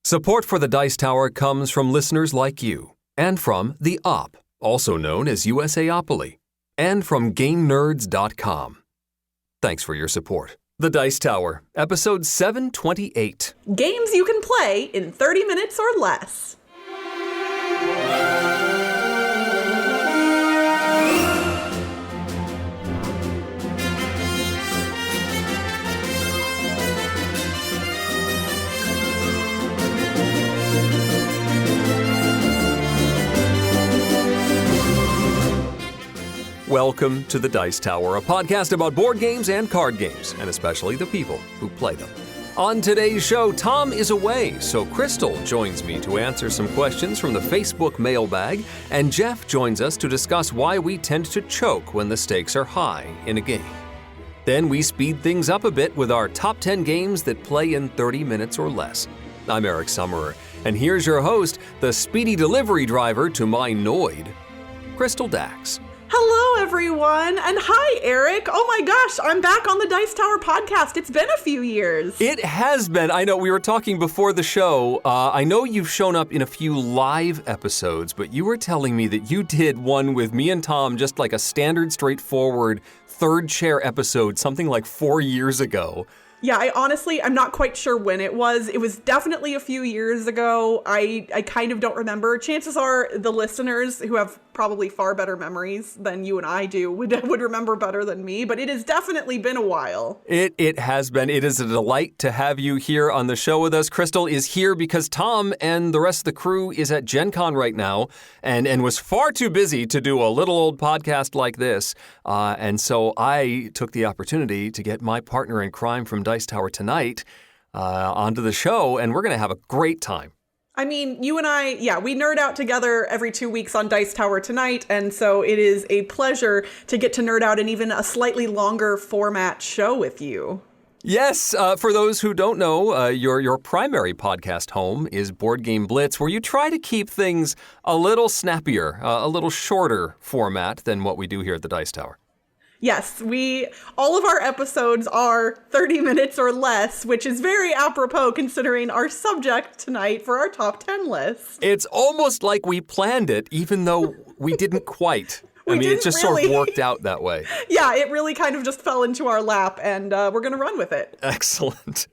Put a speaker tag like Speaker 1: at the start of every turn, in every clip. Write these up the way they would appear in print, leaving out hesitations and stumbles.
Speaker 1: Support for the Dice Tower comes from listeners like you, and from TheOp, also known as USAopoly, and from GameNerds.com. Thanks for your support. The Dice Tower, episode 728.
Speaker 2: Games you can play in 30 minutes or less.
Speaker 1: Welcome to the Dice Tower, a podcast about board games and card games, and especially the people who play them. On today's show, Tom is away, so Crystal joins me to answer some questions from the Facebook mailbag, and Geoff joins us to discuss why we tend to choke when the stakes are high in a game. Then we speed things up a bit with our top 10 games that play in 30 minutes or less. I'm Eric Summerer, and here's your host, the speedy delivery driver to my Noid, Crystal Dax.
Speaker 2: Hello, everyone, and hi, Eric. Oh my gosh, I'm back on the Dice Tower podcast. It's been a few years.
Speaker 1: It has been. I know we were talking before the show. I know you've shown up in a few live episodes, but you were telling me that you did one with me and Tom, just like a standard, straightforward third chair episode, something like 4 years ago.
Speaker 2: Yeah, I'm not quite sure when it was. It was definitely a few years ago. I kind of don't remember. Chances are the listeners, who have probably far better memories than you and I do, would remember better than me, but it has definitely been a while.
Speaker 1: It has been. It is a delight to have you here on the show with us. Crystal is here because Tom and the rest of the crew is at Gen Con right now and was far too busy to do a little old podcast like this. And so I took the opportunity to get my partner in crime from Dice Tower Tonight onto the show, and we're going to have a great time.
Speaker 2: I mean, you and I, we nerd out together every 2 weeks on Dice Tower Tonight, and so it is a pleasure to get to nerd out in even a slightly longer format show with you.
Speaker 1: Yes, for those who don't know, your primary podcast home is Board Game Blitz, where you try to keep things a little snappier, a little shorter format than what we do here at the Dice Tower.
Speaker 2: Yes, all of our episodes are 30 minutes or less, which is very apropos considering our subject tonight for our top 10 list.
Speaker 1: It's almost like we planned it, even though we didn't quite. It just sort of worked out that way.
Speaker 2: Yeah, it really kind of just fell into our lap, and we're going to run with it.
Speaker 1: Excellent.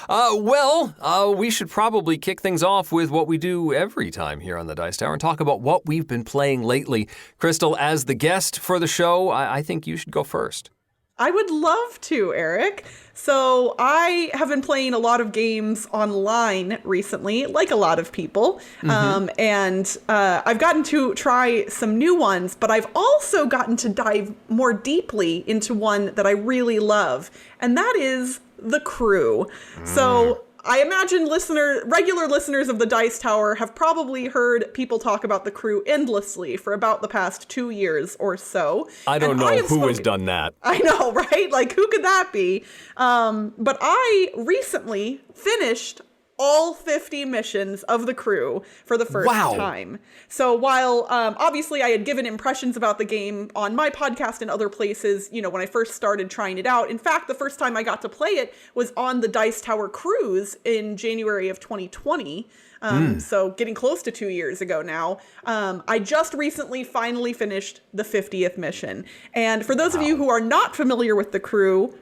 Speaker 1: We should probably kick things off with what we do every time here on the Dice Tower and talk about what we've been playing lately. Crystal, as the guest for the show, I think you should go first.
Speaker 2: I would love to, Eric. So I have been playing a lot of games online recently, like a lot of people. And I've gotten to try some new ones, but I've also gotten to dive more deeply into one that I really love, and that is The Crew. So I imagine regular listeners of the Dice Tower have probably heard people talk about The Crew endlessly for about the past 2 years or so.
Speaker 1: I don't know who has done that.
Speaker 2: I know, right? Like, who could that be? But I recently finished all 50 missions of The Crew for the first time. So while obviously I had given impressions about the game on my podcast and other places, when I first started trying it out. In fact, the first time I got to play it was on the Dice Tower cruise in January of 2020. So getting close to 2 years ago now. I just recently finally finished the 50th mission. And for those of you who are not familiar with The Crew,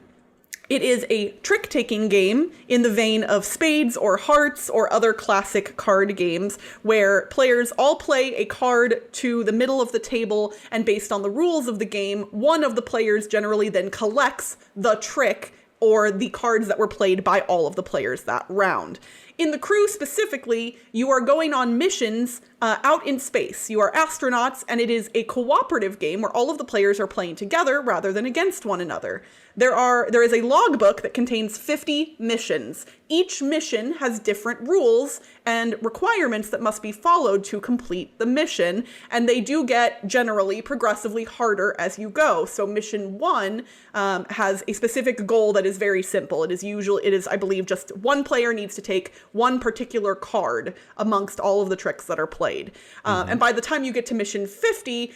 Speaker 2: it is a trick-taking game in the vein of Spades or Hearts or other classic card games where players all play a card to the middle of the table, and based on the rules of the game, one of the players generally then collects the trick or the cards that were played by all of the players that round. In The Crew specifically, you are going on missions out in space. You are astronauts, and it is a cooperative game where all of the players are playing together rather than against one another. There is a logbook that contains 50 missions. Each mission has different rules and requirements that must be followed to complete the mission, and they do get generally progressively harder as you go. So mission 1 has a specific goal that is very simple. It is, I believe, just one player needs to take one particular card amongst all of the tricks that are played. And by the time you get to mission 50,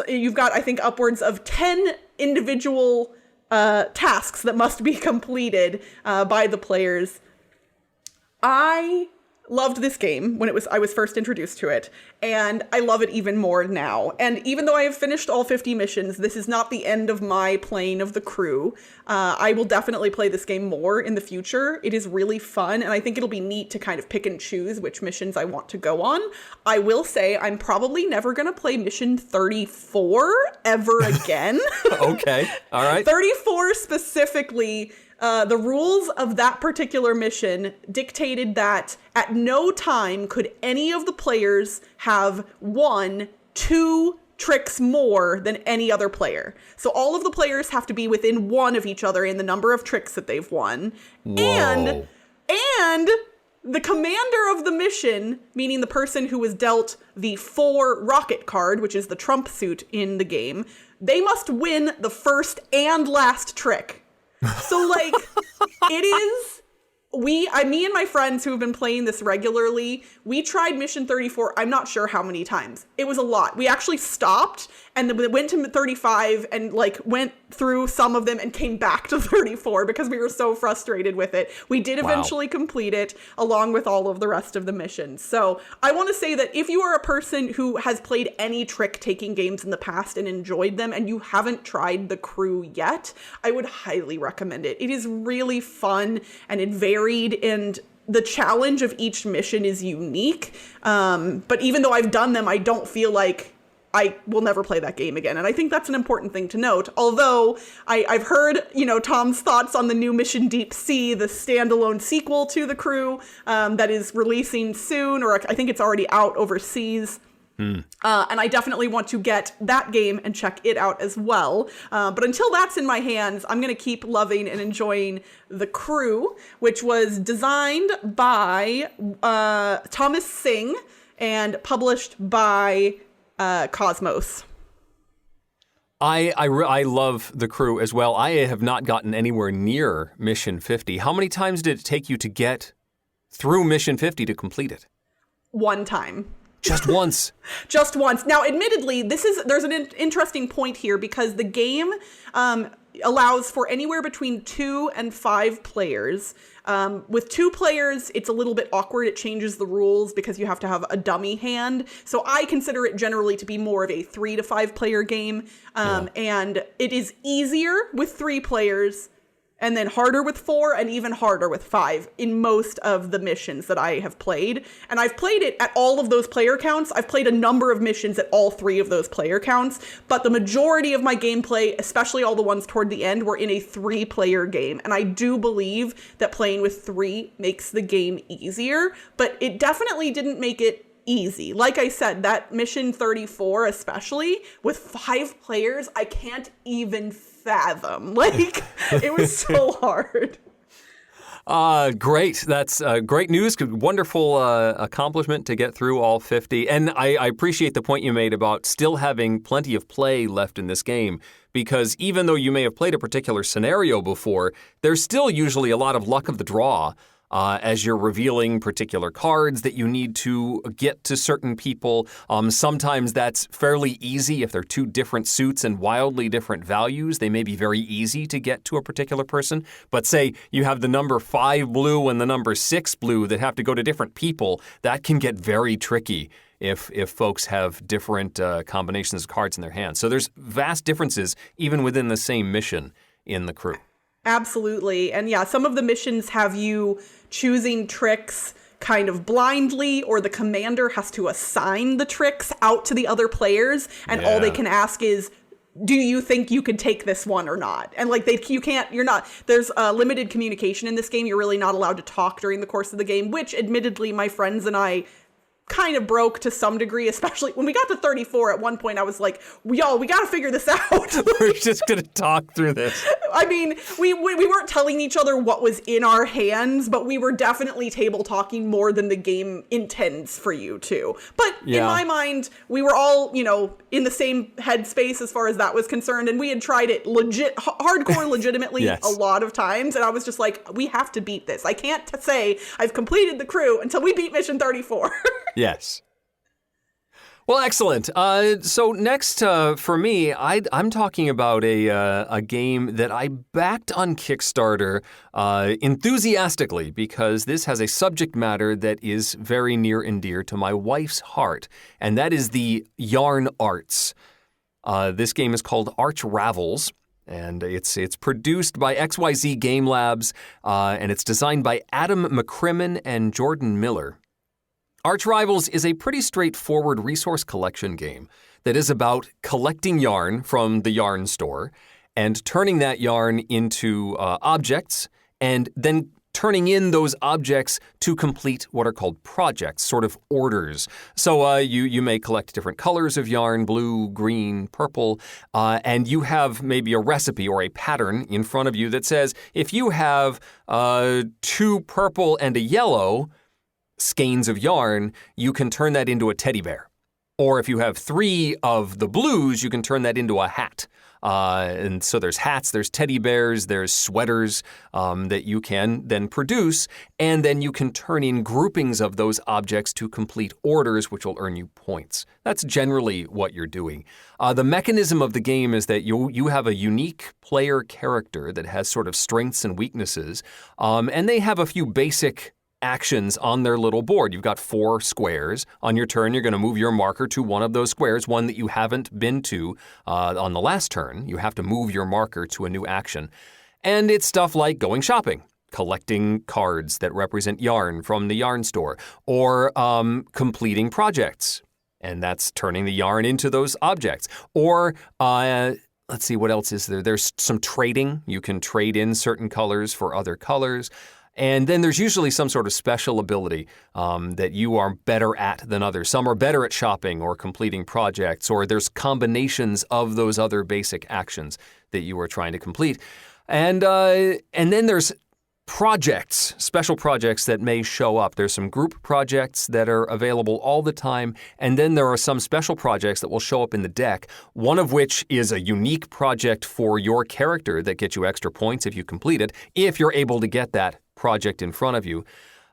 Speaker 2: you've got, I think, upwards of 10 individual tasks that must be completed by the players. I loved this game when I was first introduced to it, and I love it even more now. And even though I have finished all 50 missions, this is not the end of my playing of the crew. I will definitely play this game more in the future. It is really fun, and I think it'll be neat to kind of pick and choose which missions I want to go on. I will say I'm probably never going to play mission 34 ever again.
Speaker 1: Okay, all right.
Speaker 2: 34 specifically. The rules of that particular mission dictated that at no time could any of the players have won 2 tricks more than any other player. So all of the players have to be within 1 of each other in the number of tricks that they've won.
Speaker 1: Whoa.
Speaker 2: And the commander of the mission, meaning the person who was dealt the 4 rocket card, which is the trump suit in the game, they must win the first and last trick. So, like, it is, me and my friends who have been playing this regularly, we tried mission 34, I'm not sure how many times. It was a lot. We actually stopped and then we went to 35 and, like, went through some of them and came back to 34 because we were so frustrated with it. We did eventually complete it along with all of the rest of the missions. So I want to say that if you are a person who has played any trick-taking games in the past and enjoyed them and you haven't tried the crew yet, I would highly recommend it. It is really fun and it varied, and the challenge of each mission is unique. But even though I've done them, I don't feel like I will never play that game again. And I think that's an important thing to note. Although I've heard, Tom's thoughts on the new Mission Deep Sea, the standalone sequel to The Crew, that is releasing soon, or I think it's already out overseas. And I definitely want to get that game and check it out as well. But until that's in my hands, I'm going to keep loving and enjoying The Crew, which was designed by Thomas Singh and published by Cosmos.
Speaker 1: I love The Crew as well. I have not gotten anywhere near Mission 50. How many times did it take you to get through Mission 50 to complete it?
Speaker 2: 1 time.
Speaker 1: Just once.
Speaker 2: Just once. Now, admittedly, there's an interesting point here because the game allows for anywhere between 2 and 5 players. With 2 players, it's a little bit awkward. It changes the rules because you have to have a dummy hand. So I consider it generally to be more of a 3 to 5 player game. And it is easier with 3 players, and then harder with 4 and even harder with 5 in most of the missions that I have played. And I've played it at all of those player counts. I've played a number of missions at all 3 of those player counts, but the majority of my gameplay, especially all the ones toward the end, were in a 3-player game. And I do believe that playing with 3 makes the game easier, but it definitely didn't make it easy. Like I said, that mission 34, especially with 5 players, I can't even fathom. Like, it was so hard.
Speaker 1: Great. That's great news. Wonderful accomplishment to get through all 50. And I appreciate the point you made about still having plenty of play left in this game, because even though you may have played a particular scenario before, there's still usually a lot of luck of the draw as you're revealing particular cards that you need to get to certain people. Sometimes that's fairly easy if they're 2 different suits and wildly different values. They may be very easy to get to a particular person. But say you have the number 5 blue and the number 6 blue that have to go to different people. That can get very tricky if folks have different combinations of cards in their hands. So there's vast differences even within the same mission in The Crew.
Speaker 2: Absolutely. And yeah, some of the missions have you choosing tricks kind of blindly, or the commander has to assign the tricks out to the other players, and all they can ask is, do you think you could take this one or not? And like there's limited communication in this game. You're really not allowed to talk during the course of the game, which admittedly my friends and I kind of broke to some degree, especially when we got to 34. At one point I was like, y'all, we got to figure this out.
Speaker 1: We're just going to talk through this.
Speaker 2: I mean, we weren't telling each other what was in our hands, but we were definitely table talking more than the game intends for you to. But in my mind, we were all, in the same headspace as far as that was concerned. And we had tried it hardcore legitimately a lot of times. And I was just like, we have to beat this. I can't say I've completed The Crew until we beat mission 34.
Speaker 1: Yes. Well, excellent. So next, for me, I'm talking about a game that I backed on Kickstarter enthusiastically because this has a subject matter that is very near and dear to my wife's heart, and that is the yarn arts. This game is called Ravels. And it's produced by XYZ Game Labs, and it's designed by Adam McCrimmon and Jordan Miller. Ravels is a pretty straightforward resource collection game that is about collecting yarn from the yarn store and turning that yarn into objects and then turning in those objects to complete what are called projects, sort of orders. So you may collect different colors of yarn, blue, green, purple, and you have maybe a recipe or a pattern in front of you that says, if you have 2 purple and a yellow skeins of yarn, you can turn that into a teddy bear. Or if you have 3 of the blues, you can turn that into a hat. And so there's hats, there's teddy bears, there's sweaters that you can then produce, and then you can turn in groupings of those objects to complete orders, which will earn you points. That's generally what you're doing. The mechanism of the game is that you have a unique player character that has sort of strengths and weaknesses, and they have a few basic actions on their little board. You've got 4 squares. On your turn, you're going to move your marker to one of those squares, one that you haven't been to on the last turn. You have to move your marker to a new action. And it's stuff like going shopping, collecting cards that represent yarn from the yarn store, or completing projects. And that's turning the yarn into those objects. Or let's see, what else is there? There's some trading. You can trade in certain colors for other colors. And then there's usually some sort of special ability that you are better at than others. Some are better at shopping or completing projects, or there's combinations of those other basic actions that you are trying to complete. And then there's projects, special projects that may show up. There's some group projects that are available all the time, and then there are some special projects that will show up in the deck, one of which is a unique project for your character that gets you extra points if you complete it, if you're able to get that project in front of you.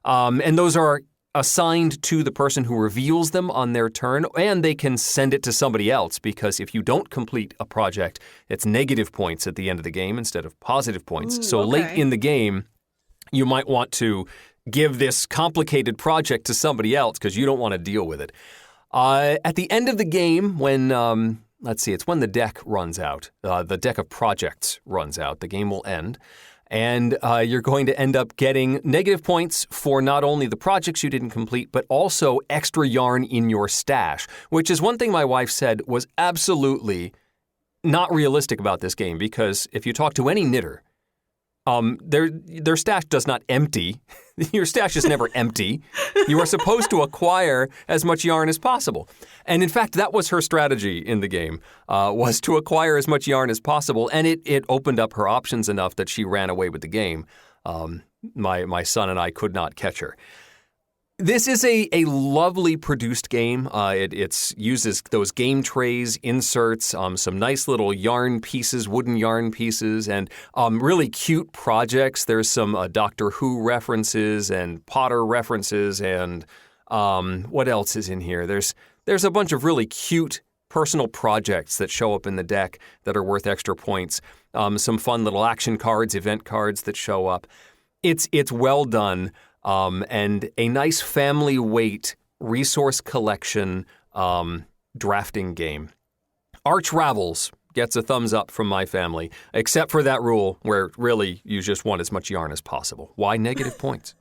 Speaker 1: And those are assigned to the person who reveals them on their turn, and they can send it to somebody else, because if you don't complete a project, it's negative points at the end of the game instead of positive points. So late in the game, you might want to give this complicated project to somebody else because you don't want to deal with it. At the end of the game, when, it's when the deck runs out, the deck of projects runs out, the game will end. And you're going to end up getting negative points for not only the projects you didn't complete, but also extra yarn in your stash, which is one thing my wife said was absolutely not realistic about this game, because if you talk to any knitter, their stash does not empty. Your stash is never empty. You are supposed to acquire as much yarn as possible. And in fact, that was her strategy in the game, was to acquire as much yarn as possible. And it opened up her options enough that she ran away with the game. My son and I could not catch her. This is a lovely produced game. It uses those game trays, inserts, some nice little yarn pieces, wooden yarn pieces, and really cute projects. There's some Doctor Who references and Potter references, and what else is in here? There's a bunch of really cute personal projects that show up in the deck that are worth extra points. Some fun little action cards, event cards that show up. It's well done. And a nice family weight resource collection drafting game. Ravels gets a thumbs up from my family, except for that rule where really you just want as much yarn as possible. Why negative points?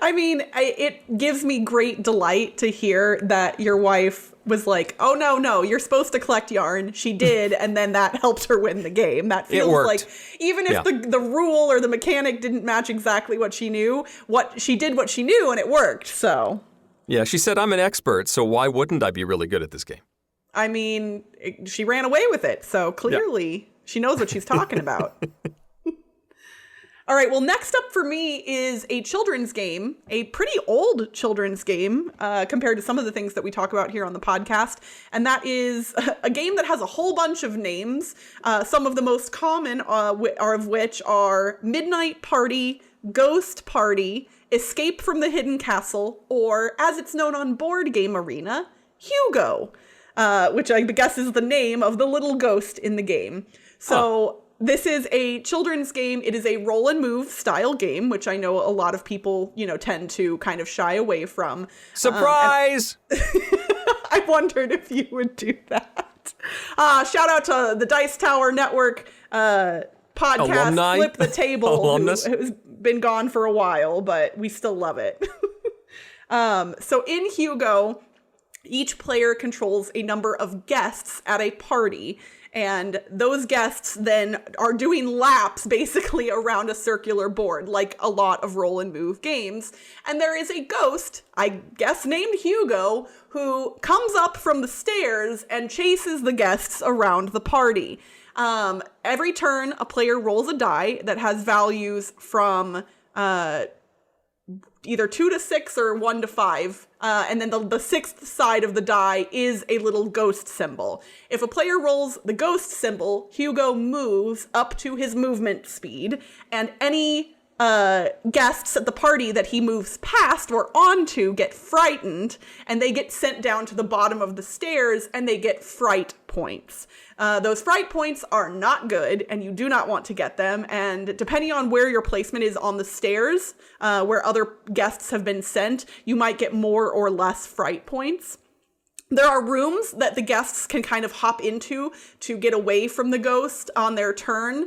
Speaker 2: I mean, it gives me great delight to hear that your wife was like, oh, no, you're supposed to collect yarn. She did, and then that helped her win the game. That feels like, even if the rule or the mechanic didn't match exactly what she knew, she did what she knew, and it worked, so.
Speaker 1: Yeah, she said, I'm an expert, so why wouldn't I be really good at this game?
Speaker 2: I mean, she ran away with it, so clearly she knows what she's talking about. All right, well, next up for me is a children's game, a pretty old children's game compared to some of the things that we talk about here on the podcast. And that is a game that has a whole bunch of names. Some of the most common of which are Midnight Party, Ghost Party, Escape from the Hidden Castle, or as it's known on Board Game Arena, Hugo, which I guess is the name of the little ghost in the game. So this is a children's game. It is a roll and move style game, which I know a lot of people, tend to kind of shy away from.
Speaker 1: Surprise!
Speaker 2: I wondered if you would do that. Shout out to the Dice Tower Network podcast,
Speaker 1: Alumni?
Speaker 2: Flip the Table,
Speaker 1: Alumnus?
Speaker 2: who's been gone for a while, but we still love it. So in Hugo, each player controls a number of guests at a party, and those guests then are doing laps basically around a circular board, like a lot of roll and move games. And there is a ghost, I guess named Hugo, who comes up from the stairs and chases the guests around the party. Every turn, a player rolls a die that has values from either 2 to 6 or 1 to 5. And then the sixth side of the die is a little ghost symbol. If a player rolls the ghost symbol, Hugo moves up to his movement speed, and any guests at the party that he moves past or onto get frightened, and they get sent down to the bottom of the stairs, and they get fright points. Those fright points are not good, and you do not want to get them, and depending on where your placement is on the stairs, where other guests have been sent, you might get more or less fright points. There are rooms that the guests can kind of hop into to get away from the ghost on their turn.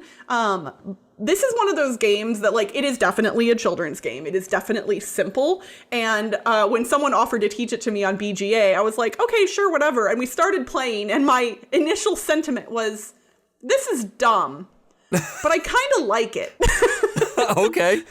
Speaker 2: This is one of those games that, it is definitely a children's game. It is definitely simple. And when someone offered to teach it to me on BGA, I was like, okay, sure, whatever. And we started playing, and my initial sentiment was, this is dumb, but I kind of like it.
Speaker 1: Okay.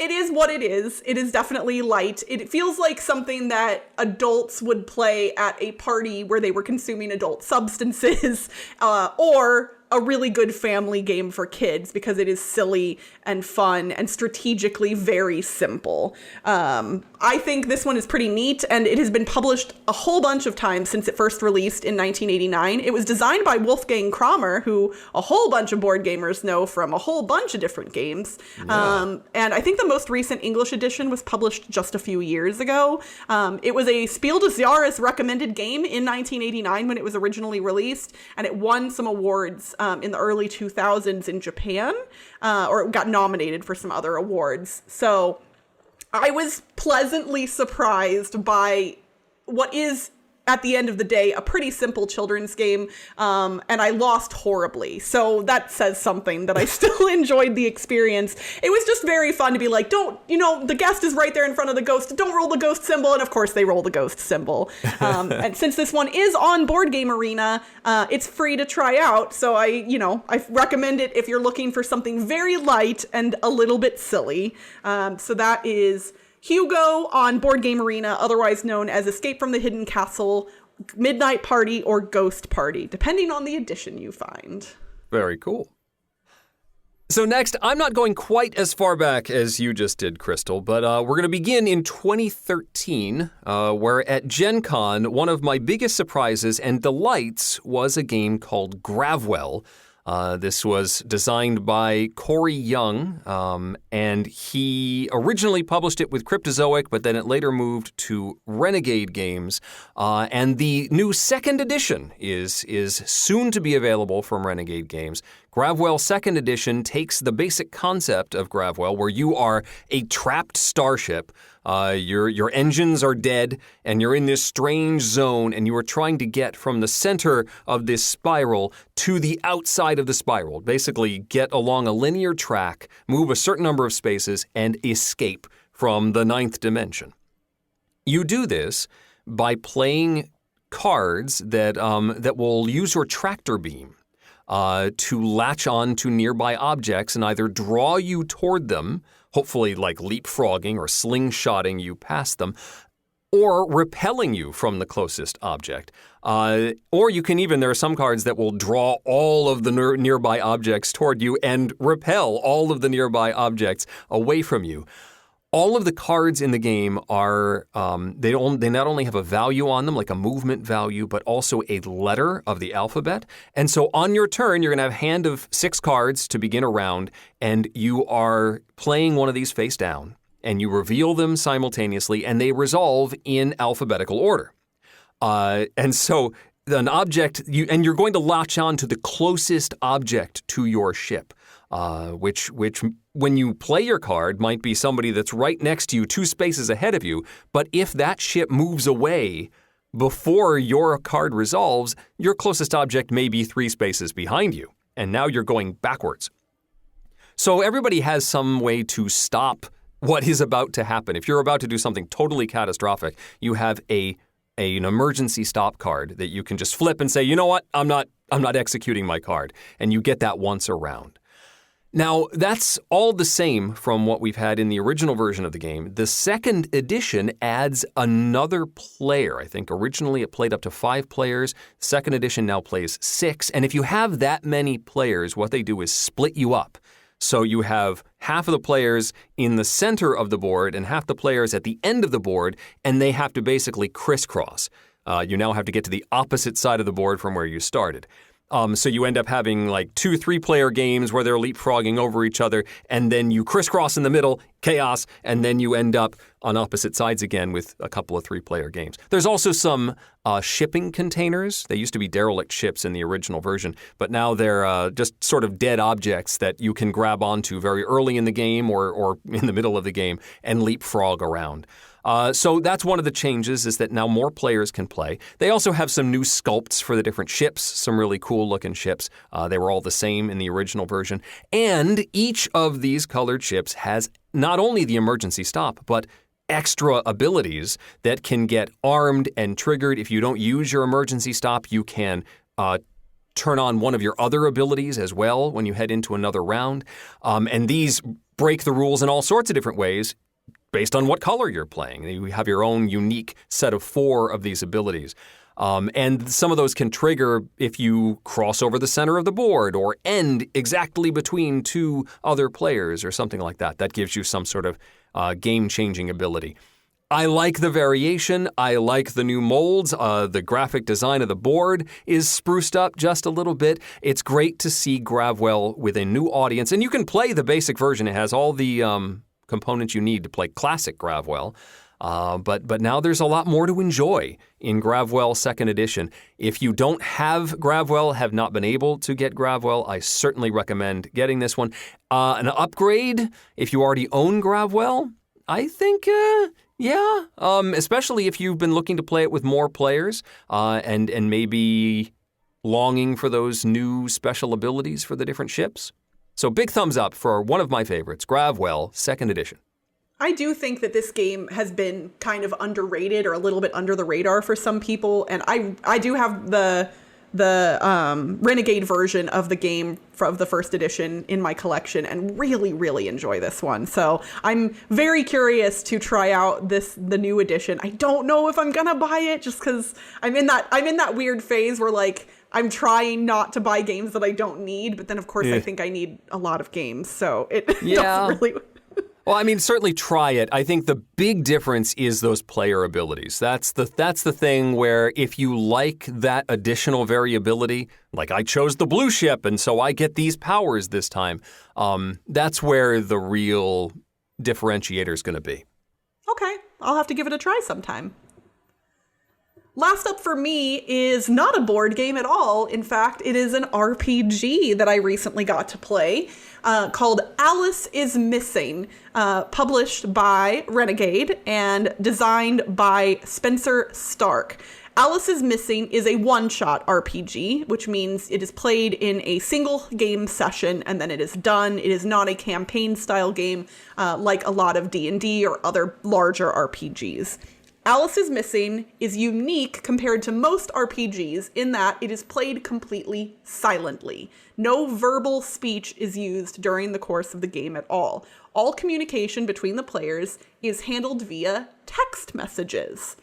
Speaker 2: It is what it is. It is definitely light. It feels like something that adults would play at a party where they were consuming adult substances, or a really good family game for kids, because it is silly and fun and strategically very simple. I think this one is pretty neat, and it has been published a whole bunch of times since it first released in 1989. It was designed by Wolfgang Kramer, who a whole bunch of board gamers know from a whole bunch of different games. Yeah. And I think the most recent English edition was published just a few years ago. It was a Spiel des Jahres recommended game in 1989 when it was originally released, and it won some awards in the early 2000s in Japan, or it got nominated for some other awards. So I was pleasantly surprised by what is, at the end of the day, a pretty simple children's game, and I lost horribly. So that says something, that I still enjoyed the experience. It was just very fun to be like, the guest is right there in front of the ghost, don't roll the ghost symbol, and of course they roll the ghost symbol. And since this one is on Board Game Arena, it's free to try out, so I recommend it if you're looking for something very light and a little bit silly. So that is Hugo on Board Game Arena, otherwise known as Escape from the Hidden Castle, Midnight Party, or Ghost Party, depending on the edition you find.
Speaker 1: Very cool. So next, I'm not going quite as far back as you just did, Crystal, but we're going to begin in 2013, where at Gen Con, one of my biggest surprises and delights was a game called Gravwell. This was designed by Corey Young, and he originally published it with Cryptozoic, but then it later moved to Renegade Games. And the new second edition is soon to be available from Renegade Games. Gravwell Second Edition takes the basic concept of Gravwell, where you are a trapped starship. Your engines are dead, and you're in this strange zone, and you are trying to get from the center of this spiral to the outside of the spiral. Basically, get along a linear track, move a certain number of spaces, and escape from the ninth dimension. You do this by playing cards that will use your tractor beam to latch on to nearby objects and either draw you toward them, hopefully like leapfrogging or slingshotting you past them, or repelling you from the closest object. Or you can there are some cards that will draw all of the nearby objects toward you and repel all of the nearby objects away from you. All of the cards in the game are, they not only have a value on them, like a movement value, but also a letter of the alphabet. And so on your turn, you're going to have a hand of 6 cards to begin a round, and you are playing one of these face down. and you reveal them simultaneously, and they resolve in alphabetical order. And so an object, you're going to latch on to the closest object to your ship, which when you play your card might be somebody that's right next to you, 2 spaces ahead of you. But if that ship moves away before your card resolves, your closest object may be 3 spaces behind you, and now you're going backwards. So everybody has some way to stop what is about to happen. If you're about to do something totally catastrophic, you have an emergency stop card that you can just flip and say, you know what, I'm not executing my card, and you get that once around. Now, that's all the same from what we've had in the original version of the game. The second edition adds another player. I think originally it played up to 5 players. Second edition now plays 6. And if you have that many players, what they do is split you up. So you have half of the players in the center of the board and half the players at the end of the board, and they have to basically crisscross. You now have to get to the opposite side of the board from where you started. So you end up having like 2 3-player games where they're leapfrogging over each other, and then you crisscross in the middle, chaos, and then you end up on opposite sides again with a couple of 3-player games. There's also some shipping containers. They used to be derelict ships in the original version, but now they're just sort of dead objects that you can grab onto very early in the game or in the middle of the game and leapfrog around. So that's one of the changes, is that now more players can play. They also have some new sculpts for the different ships, some really cool looking ships. They were all the same in the original version. And each of these colored ships has not only the emergency stop, but extra abilities that can get armed and triggered. If you don't use your emergency stop, you can turn on one of your other abilities as well when you head into another round. And these break the rules in all sorts of different ways, based on what color you're playing. You have your own unique set of 4 of these abilities. And some of those can trigger if you cross over the center of the board or end exactly between 2 other players or something like that. That gives you some sort of game-changing ability. I like the variation. I like the new molds. The graphic design of the board is spruced up just a little bit. It's great to see Gravwell with a new audience. And you can play the basic version. It has all the components you need to play classic Gravwell. But now there's a lot more to enjoy in Gravwell 2nd Edition. If you don't have Gravwell, have not been able to get Gravwell, I certainly recommend getting this one. An upgrade, if you already own Gravwell, I think, yeah. Especially if you've been looking to play it with more players and maybe longing for those new special abilities for the different ships. So big thumbs up for one of my favorites, Gravwell 2nd Edition.
Speaker 2: I do think that this game has been kind of underrated or a little bit under the radar for some people, and I do have the Renegade version of the game of the 1st edition in my collection and really, really enjoy this one. So I'm very curious to try out the new edition. I don't know if I'm gonna buy it just because I'm in that weird phase where like I'm trying not to buy games that I don't need, but then of course I think I need a lot of games, so it doesn't really.
Speaker 1: Well, I mean, certainly try it. I think the big difference is those player abilities. That's the thing where if you like that additional variability, like I chose the blue ship and so I get these powers this time, that's where the real differentiator is going to be.
Speaker 2: Okay, I'll have to give it a try sometime. Last up for me is not a board game at all. In fact, it is an RPG that I recently got to play called Alice is Missing, published by Renegade and designed by Spencer Stark. Alice is Missing is a one-shot RPG, which means it is played in a single game session and then it is done. It is not a campaign-style game like a lot of D&D or other larger RPGs. Alice is Missing is unique compared to most RPGs in that it is played completely silently. No verbal speech is used during the course of the game at all. All communication between the players is handled via text messages.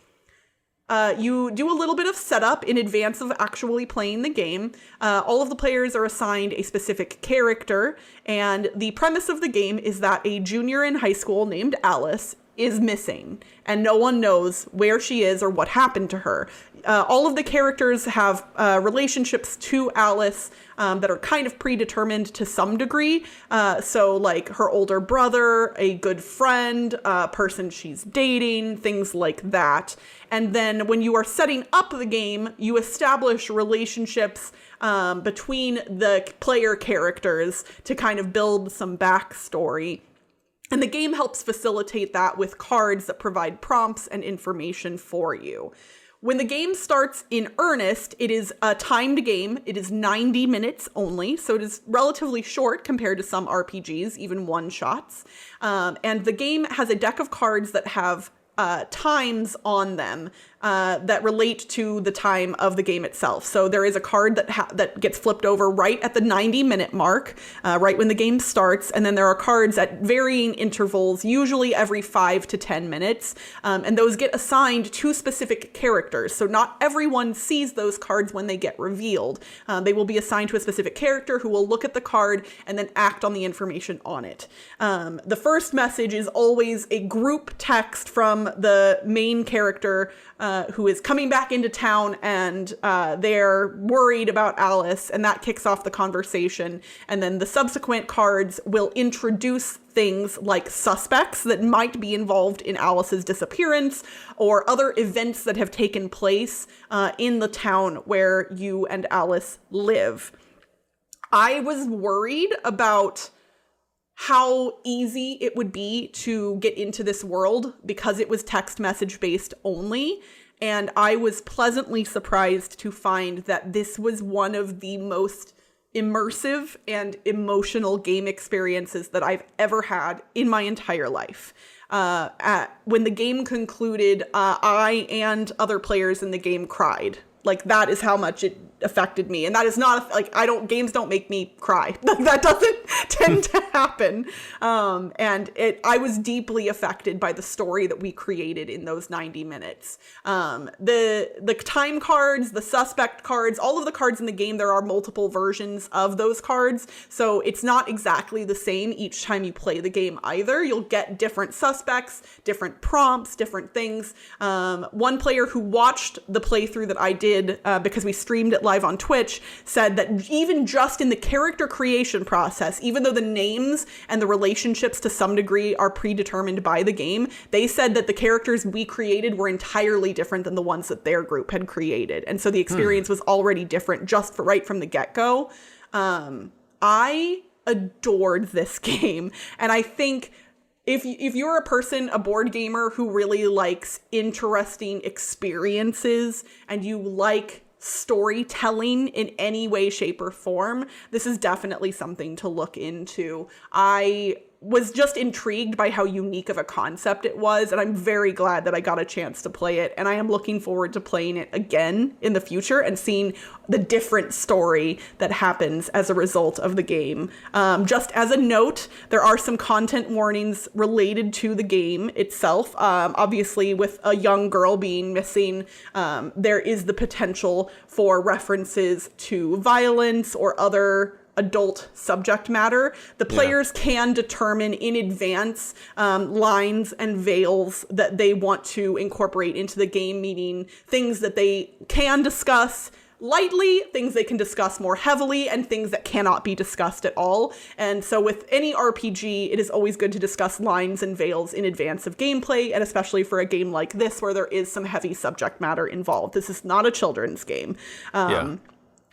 Speaker 2: You do a little bit of setup in advance of actually playing the game. All of the players are assigned a specific character, and the premise of the game is that a junior in high school named Alice is missing, and no one knows where she is or what happened to her. All of the characters have relationships to Alice that are kind of predetermined to some degree. So like her older brother, a good friend, a person she's dating, things like that. And then when you are setting up the game, you establish relationships between the player characters to kind of build some backstory. And the game helps facilitate that with cards that provide prompts and information for you. When the game starts in earnest, it is a timed game. It is 90 minutes only, so it is relatively short compared to some RPGs, even one-shots. And the game has a deck of cards that have times on them that relate to the time of the game itself. So there is a card that gets flipped over right at the 90-minute mark, right when the game starts, and then there are cards at varying intervals, usually every 5 to 10 minutes, and those get assigned to specific characters. So not everyone sees those cards when they get revealed. They will be assigned to a specific character who will look at the card and then act on the information on it. The first message is always a group text from the main character who is coming back into town, and they're worried about Alice, and that kicks off the conversation. And then the subsequent cards will introduce things like suspects that might be involved in Alice's disappearance or other events that have taken place in the town where you and Alice live. I was worried about how easy it would be to get into this world because it was text message based only. And I was pleasantly surprised to find that this was one of the most immersive and emotional game experiences that I've ever had in my entire life. When the game concluded, I and other players in the game cried. Like, that is how much it affected me. And that is not, like, games don't make me cry. That doesn't tend to happen. I was deeply affected by the story that we created in those 90 minutes. The time cards, the suspect cards, all of the cards in the game, there are multiple versions of those cards. So it's not exactly the same each time you play the game either. You'll get different suspects, different prompts, different things. One player who watched the playthrough that I did, because we streamed it live on Twitch, said that even just in the character creation process, even though the names and the relationships to some degree are predetermined by the game, they said that the characters we created were entirely different than the ones that their group had created. And so the experience was already different just right from the get-go. I adored this game. And I think if you're a person, a board gamer who really likes interesting experiences and you like storytelling in any way, shape, or form, this is definitely something to look into. I was just intrigued by how unique of a concept it was, and I'm very glad that I got a chance to play it, and I am looking forward to playing it again in the future and seeing the different story that happens as a result of the game. Just as a note, there are some content warnings related to the game itself. Obviously, with a young girl being missing, there is the potential for references to violence or other adult subject matter. The players can determine in advance lines and veils that they want to incorporate into the game, meaning things that they can discuss lightly, things they can discuss more heavily, and things that cannot be discussed at all. And so with any RPG, it is always good to discuss lines and veils in advance of gameplay, and especially for a game like this where there is some heavy subject matter involved. This is not a children's game.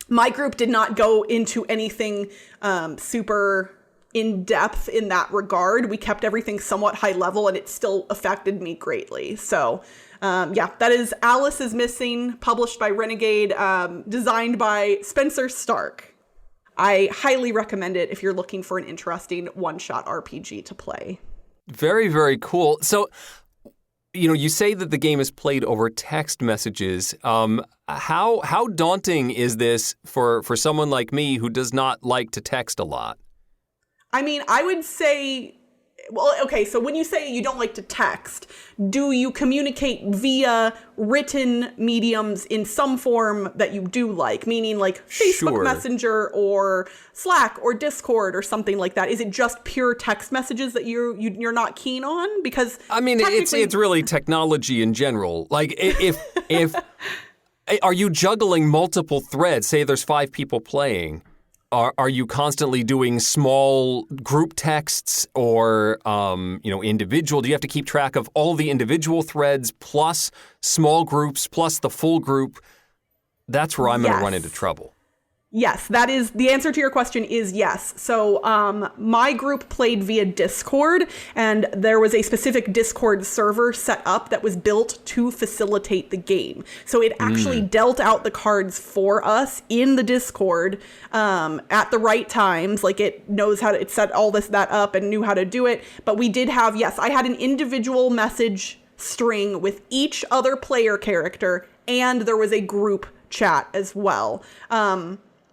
Speaker 2: My group did not go into anything super in-depth in that regard. We kept everything somewhat high level, and it still affected me greatly. So, that is Alice is Missing, published by Renegade, designed by Spencer Stark. I highly recommend it if you're looking for an interesting one-shot RPG to play.
Speaker 1: Very, very cool. So, you say that the game is played over text messages. How daunting is this for someone like me who does not like to text a lot?
Speaker 2: I mean, I would say well, okay, so when you say you don't like to text, do you communicate via written mediums in some form that you do like? Meaning like Facebook Messenger or Slack or Discord or something like that? Is it just pure text messages that you're not keen on? Because
Speaker 1: I mean, it's really technology in general. Like if are you juggling multiple threads? Say there's 5 people playing. Are you constantly doing small group texts or, individual? Do you have to keep track of all the individual threads plus small groups plus the full group? That's where I'm going to run into trouble.
Speaker 2: Yes, that is the answer to your question is yes. So my group played via Discord, and there was a specific Discord server set up that was built to facilitate the game. So it actually dealt out the cards for us in the Discord at the right times. Like it knows how to, it set all that up and knew how to do it. But we did have, I had an individual message string with each other player character, and there was a group chat as well.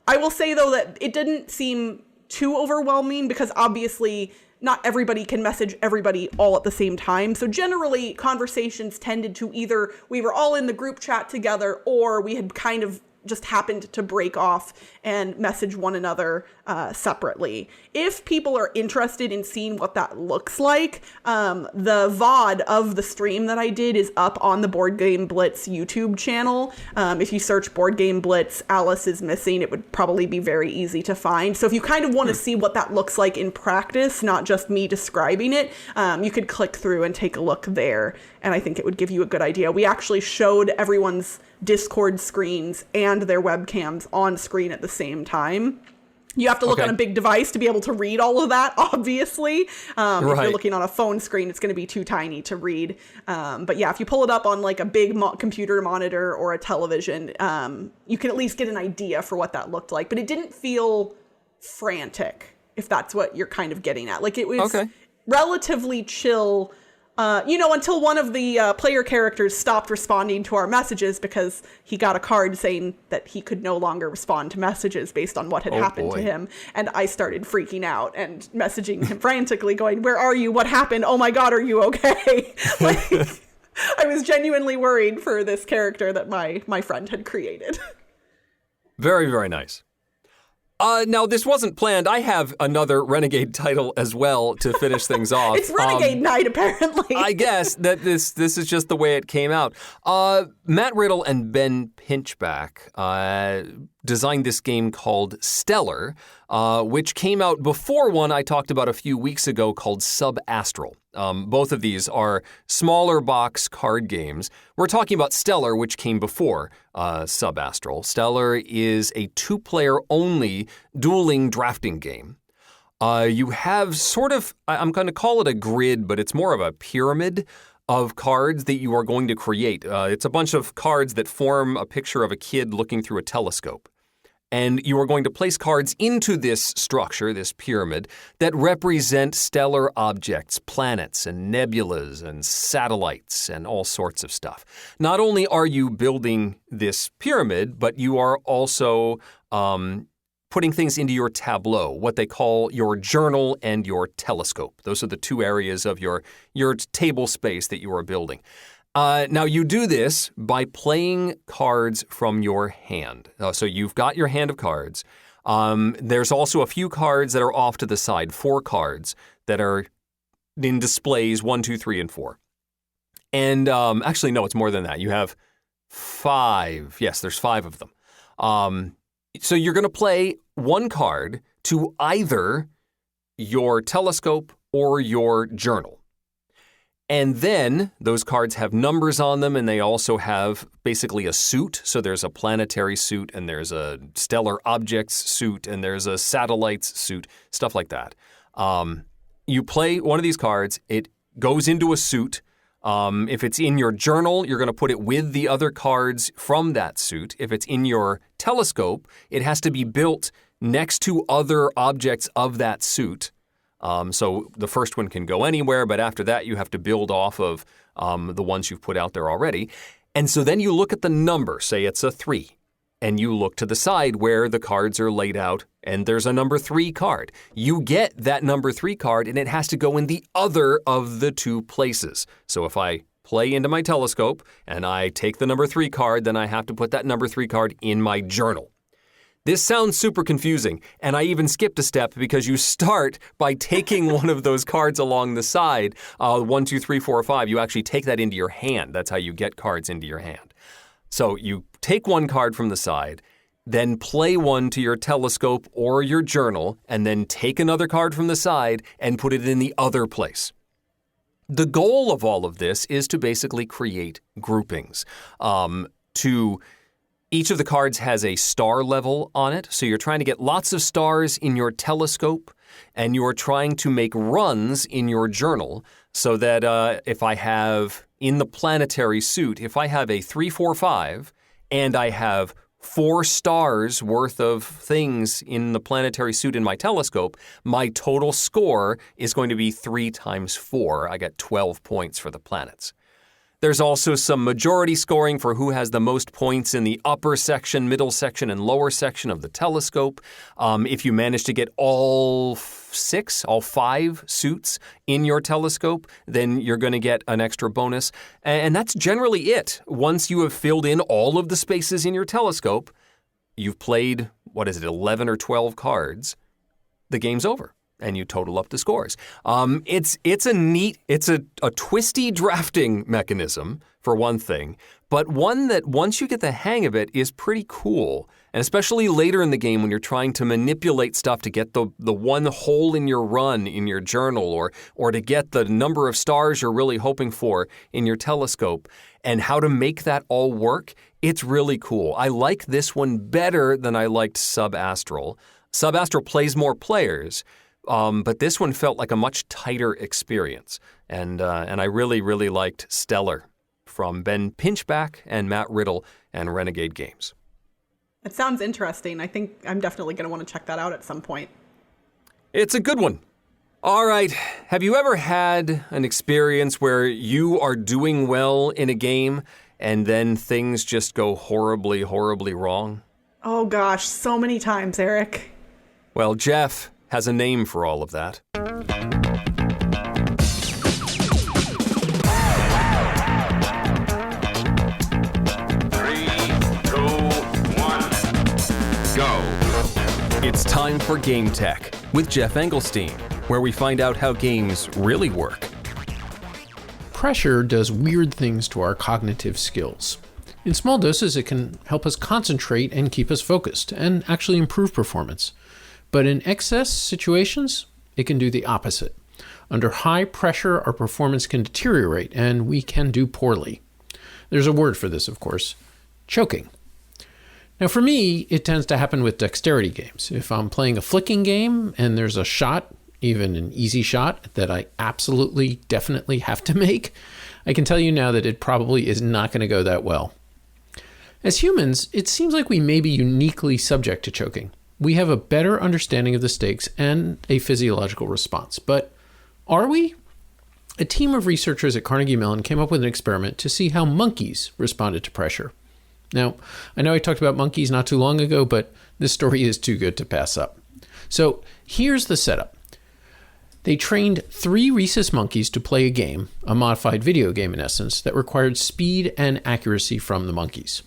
Speaker 2: I will say, though, that it didn't seem too overwhelming because obviously not everybody can message everybody all at the same time. So generally, conversations tended to either we were all in the group chat together or we had kind of just happened to break off and message one another separately. If people are interested in seeing what that looks like, the VOD of the stream that I did is up on the Board Game Blitz YouTube channel. If you search Board Game Blitz, Alice is Missing, it would probably be very easy to find. So if you kind of want to see what that looks like in practice, not just me describing it, you could click through and take a look there. And I think it would give you a good idea. We actually showed everyone's Discord screens and their webcams on screen at the same time. You have to look on a big device to be able to read all of that, obviously. If you're looking on a phone screen, it's going to be too tiny to read. But yeah, if you pull it up on like a big computer monitor or a television, you can at least get an idea for what that looked like. But it didn't feel frantic, if that's what you're kind of getting at. Like it was relatively chill. Until one of the player characters stopped responding to our messages because he got a card saying that he could no longer respond to messages based on what had happened to him. And I started freaking out and messaging him frantically going, "Where are you? What happened? Oh my God, are you okay?" I was genuinely worried for this character that my friend had created.
Speaker 1: Very, very nice. Now, this wasn't planned. I have another Renegade title as well to finish things off.
Speaker 2: It's Renegade Night, apparently.
Speaker 1: I guess that this is just the way it came out. Matt Riddle and Ben Pinchback designed this game called Stellar, which came out before one I talked about a few weeks ago called Sub-Astral. Both of these are smaller box card games. We're talking about Stellar, which came before Sub-Astral. Stellar is a 2-player only dueling drafting game. You have sort of, I'm going to call it a grid, but it's more of a pyramid of cards that you are going to create. It's a bunch of cards that form a picture of a kid looking through a telescope. And you are going to place cards into this structure, this pyramid, that represent stellar objects, planets and nebulas and satellites and all sorts of stuff. Not only are you building this pyramid, but you are also putting things into your tableau, what they call your journal and your telescope. Those are the 2 areas of your table space that you are building. Now, you do this by playing cards from your hand. So you've got your hand of cards. There's also a few cards that are off to the side, 4 cards that are in displays 1, 2, 3, and 4. And actually, no, it's more than that. You have 5. Yes, there's 5 of them. So you're going to play 1 card to either your telescope or your journal. And then those cards have numbers on them, and they also have basically a suit. So there's a planetary suit, and there's a stellar objects suit, and there's a satellites suit, stuff like that. You play one of these cards, it goes into a suit. If it's in your journal, you're going to put it with the other cards from that suit. If it's in your telescope, it has to be built next to other objects of that suit. So the first one can go anywhere, but after that you have to build off of the ones you've put out there already. And so then you look at the number, say it's a 3, and you look to the side where the cards are laid out, and there's a number 3 card. You get that number 3 card, and it has to go in the other of the 2 places. So if I play into my telescope and I take the number 3 card, then I have to put that number 3 card in my journal. This sounds super confusing, and I even skipped a step because you start by taking one of those cards along the side. 1, 2, 3, 4, 5. You actually take that into your hand. That's how you get cards into your hand. So you take one card from the side, then play one to your telescope or your journal, and then take another card from the side and put it in the other place. The goal of all of this is to basically create groupings. Each of the cards has a star level on it, so you're trying to get lots of stars in your telescope, and you're trying to make runs in your journal so that if I have, in the planetary suit, if I have a 3, 4, 5, and I have 4 stars worth of things in the planetary suit in my telescope, my total score is going to be 3 times 4. I get 12 points for the planets. There's also some majority scoring for who has the most points in the upper section, middle section, and lower section of the telescope. If you manage to get all 5 suits in your telescope, then you're going to get an extra bonus. And that's generally it. Once you have filled in all of the spaces in your telescope, you've played, 11 or 12 cards, the game's over. And you total up the scores. It's a twisty drafting mechanism, for one thing, but one that once you get the hang of it is pretty cool. And especially later in the game when you're trying to manipulate stuff to get the one hole in your run in your journal or to get the number of stars you're really hoping for in your telescope and how to make that all work, it's really cool. I like this one better than I liked Subastral. Subastral plays more players, but this one felt like a much tighter experience. And I really, really liked Stellar from Ben Pinchback and Matt Riddle and Renegade Games.
Speaker 2: It sounds interesting. I think I'm definitely going to want to check that out at some point.
Speaker 1: It's a good one. All right. Have you ever had an experience where you are doing well in a game and then things just go horribly, horribly wrong?
Speaker 2: Oh gosh, so many times, Eric.
Speaker 1: Well, Geoff has a name for all of that.
Speaker 3: 3, 2, 1, go.
Speaker 1: It's time for Game Tech with Geoff Engelstein, where we find out how games really work.
Speaker 4: Pressure does weird things to our cognitive skills. In small doses, it can help us concentrate and keep us focused, and actually improve performance. But in excess situations, it can do the opposite. Under high pressure, our performance can deteriorate, and we can do poorly. There's a word for this, of course: choking. Now for me, it tends to happen with dexterity games. If I'm playing a flicking game and there's a shot, even an easy shot, that I absolutely, definitely have to make, I can tell you now that it probably is not going to go that well. As humans, it seems like we may be uniquely subject to choking. We have a better understanding of the stakes and a physiological response. But are we? A team of researchers at Carnegie Mellon came up with an experiment to see how monkeys responded to pressure. Now, I know I talked about monkeys not too long ago, but this story is too good to pass up. So here's the setup. They trained 3 rhesus monkeys to play a game, a modified video game in essence, that required speed and accuracy from the monkeys.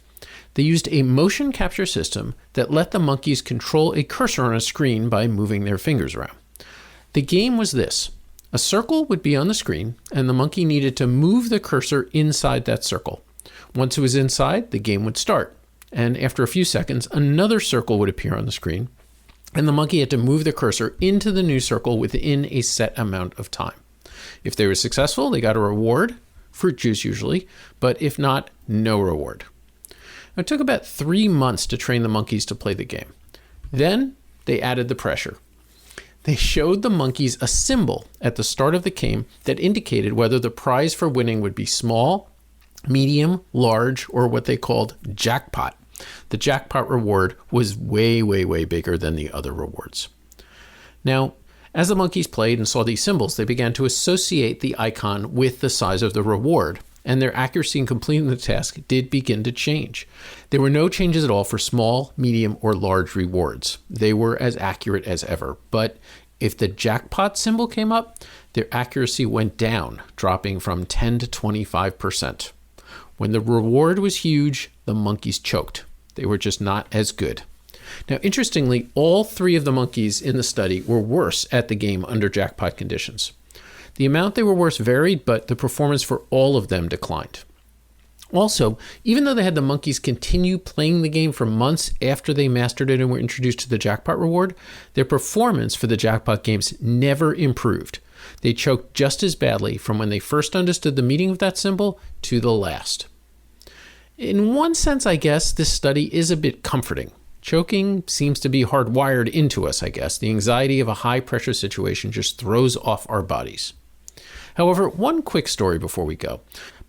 Speaker 4: They used a motion capture system that let the monkeys control a cursor on a screen by moving their fingers around. The game was this: a circle would be on the screen, and the monkey needed to move the cursor inside that circle. Once it was inside, the game would start. And after a few seconds, another circle would appear on the screen, and the monkey had to move the cursor into the new circle within a set amount of time. If they were successful, they got a reward, fruit juice usually, but if not, no reward. It took about 3 months to train the monkeys to play the game. Then they added the pressure. They showed the monkeys a symbol at the start of the game that indicated whether the prize for winning would be small, medium, large, or what they called jackpot. The jackpot reward was way, way, way bigger than the other rewards. Now, as the monkeys played and saw these symbols, they began to associate the icon with the size of the reward. and their accuracy in completing the task did begin to change. There were no changes at all for small, medium, or large rewards. They were as accurate as ever. But if the jackpot symbol came up, their accuracy went down, dropping from 10 to 25%. When the reward was huge, the monkeys choked. They were just not as good. Now, interestingly, all 3 of the monkeys in the study were worse at the game under jackpot conditions. The amount they were worse varied, but the performance for all of them declined. Also, even though they had the monkeys continue playing the game for months after they mastered it and were introduced to the jackpot reward, their performance for the jackpot games never improved. They choked just as badly from when they first understood the meaning of that symbol to the last. In one sense, I guess, this study is a bit comforting. Choking seems to be hardwired into us, I guess. The anxiety of a high-pressure situation just throws off our bodies. However, one quick story before we go.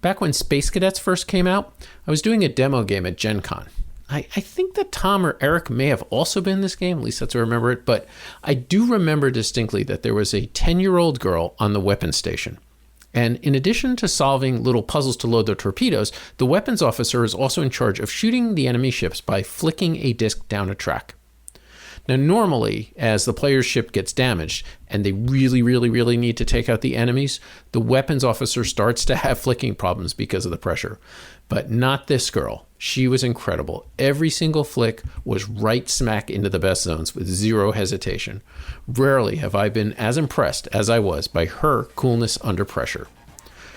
Speaker 4: Back when Space Cadets first came out, I was doing a demo game at Gen Con. I think that Tom or Eric may have also been in this game, at least that's how I remember it, but I do remember distinctly that there was a 10-year-old girl on the weapons station. And in addition to solving little puzzles to load their torpedoes, the weapons officer is also in charge of shooting the enemy ships by flicking a disc down a track. Now, normally, as the player's ship gets damaged and they really need to take out the enemies, the weapons officer starts to have flicking problems because of the pressure. But not this girl. She was incredible. Every single flick was right smack into the best zones with zero hesitation. Rarely have I been as impressed as I was by her coolness under pressure.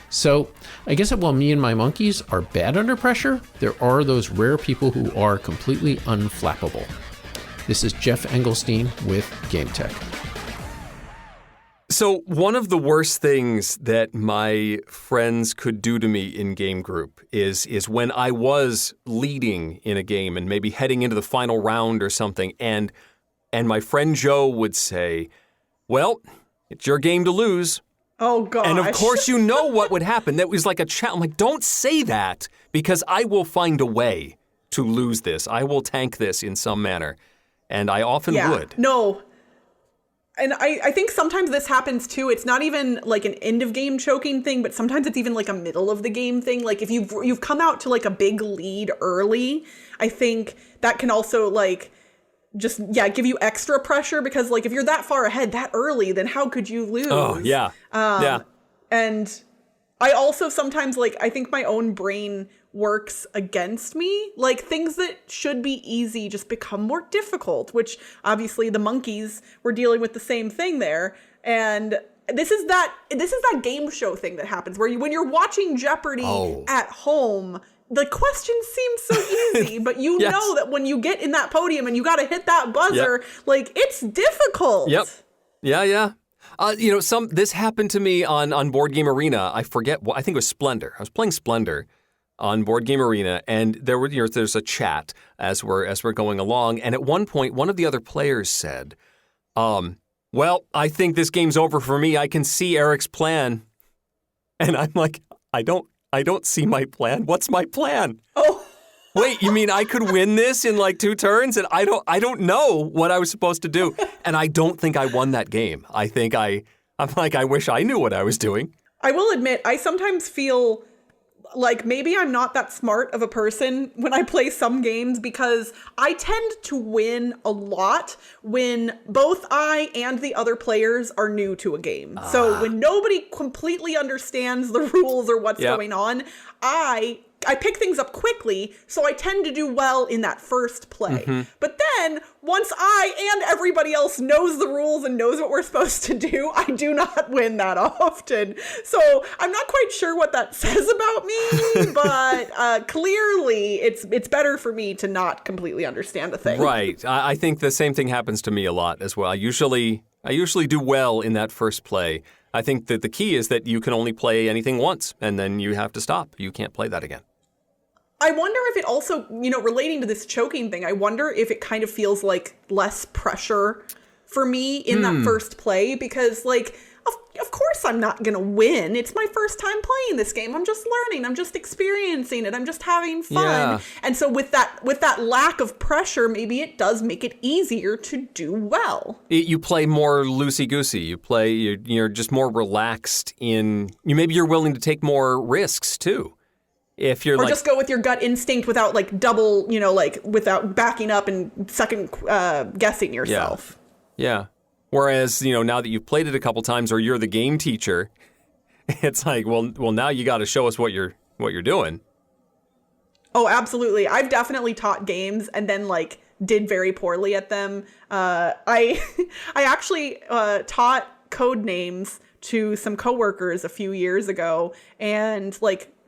Speaker 4: So, I guess that while me and my monkeys are bad under pressure, there are those rare people who are completely unflappable. This is Geoff Engelstein with Game Tech.
Speaker 1: So one of the worst things that my friends could do to me in game group is when I was leading in a game and maybe heading into the final round or something, and my friend Joe would say, "Well, it's your game to lose."
Speaker 2: Oh, gosh.
Speaker 1: And of course you know what would happen. That was like a chat. I'm like, don't say that, because I will find a way to lose this. I will tank this in some manner. And I often would.
Speaker 2: No. And I think sometimes this happens too. It's not even like an end of game choking thing, but sometimes it's even like a middle of the game thing. Like if you've come out to like a big lead early, I think that can also like just, give you extra pressure, because like if you're that far ahead that early, then how could you lose?
Speaker 1: Oh, yeah.
Speaker 2: And I also sometimes like, I think my own brain works against me. Like things that should be easy just become more difficult, which obviously the monkeys were dealing with the same thing there. And this is that game show thing that happens where when you're watching Jeopardy at home, the questions seem so easy, but you
Speaker 1: Yes.
Speaker 2: know that when you get in that podium and you got to hit that buzzer, like it's difficult.
Speaker 1: Yep. Yeah. This happened to me on Board Game Arena. I forget what, I think it was Splendor. I was playing Splendor on Board Game Arena, and there's a chat as we're going along, and at one point one of the other players said, "Well, I think this game's over for me. I can see Eric's plan." And I'm like, I don't see my plan. What's my plan?
Speaker 2: Oh.
Speaker 1: Wait, you mean I could win this in like 2 turns? And I don't know what I was supposed to do. And I don't think I won that game. I think I'm like, I wish I knew what I was doing.
Speaker 2: I will admit, I sometimes feel like maybe I'm not that smart of a person when I play some games, because I tend to win a lot when both I and the other players are new to a game. So when nobody completely understands the rules or what's going on, I pick things up quickly, so I tend to do well in that first play. Mm-hmm. But then, once I and everybody else knows the rules and knows what we're supposed to do, I do not win that often. So I'm not quite sure what that says about me, but clearly it's better for me to not completely understand a thing.
Speaker 1: Right. I think the same thing happens to me a lot as well. I usually do well in that first play. I think that the key is that you can only play anything once, and then you have to stop. You can't play that again.
Speaker 2: I wonder if it also, relating to this choking thing, I wonder if it kind of feels like less pressure for me in that first play, because like of course I'm not going to win. It's my first time playing this game. I'm just learning. I'm just experiencing it. I'm just having fun.
Speaker 1: Yeah.
Speaker 2: And so with that lack of pressure, maybe it does make it easier to do well.
Speaker 1: You play more loosey-goosey. You're just more relaxed maybe you're willing to take more risks too. If you're
Speaker 2: just go with your gut instinct without like double, without backing up and second guessing yourself.
Speaker 1: Yeah. Whereas, now that you've played it a couple times or you're the game teacher, it's like, well now you got to show us what you're doing.
Speaker 2: Oh, absolutely. I've definitely taught games and then did very poorly at them. I actually taught code names to some coworkers a few years ago and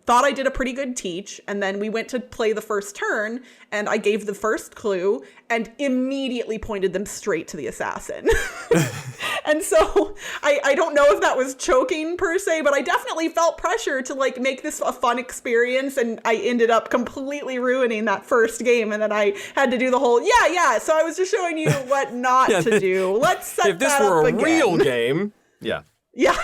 Speaker 2: thought I did a pretty good teach, and then we went to play the first turn, and I gave the first clue, and immediately pointed them straight to the assassin. And so, I don't know if that was choking per se, but I definitely felt pressure to make this a fun experience, and I ended up completely ruining that first game, and then I had to do the whole, so I was just showing you what not to do. Let's set that up again.
Speaker 1: If this were a real game, yeah.
Speaker 2: Yeah.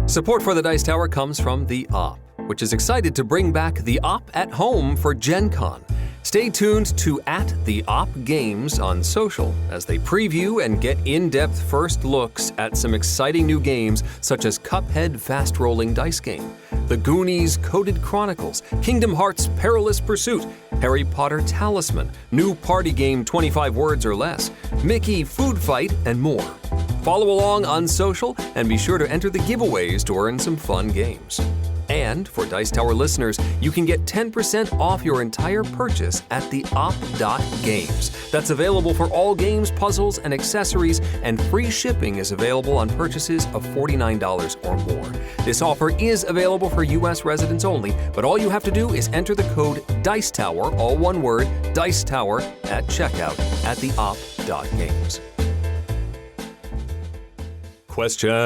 Speaker 1: Support for the Dice Tower comes from TheOp, which is excited to bring back TheOp at home for Gen Con. Stay tuned to @TheOp.games on social as they preview and get in-depth first looks at some exciting new games such as Cuphead fast-rolling dice game, The Goonies Coded Chronicles, Kingdom Hearts Perilous Pursuit, Harry Potter Talisman, new party game 25 words or less, Mickey Food Fight, and more. Follow along on social and be sure to enter the giveaways to earn some fun games. And for Dice Tower listeners, you can get 10% off your entire purchase at TheOp.games. That's available for all games, puzzles, and accessories, and free shipping is available on purchases of $49 or more. This offer is available for U.S. residents only, but all you have to do is enter the code DICETOWER, all one word, DICETOWER, at checkout at TheOp.games. Questions.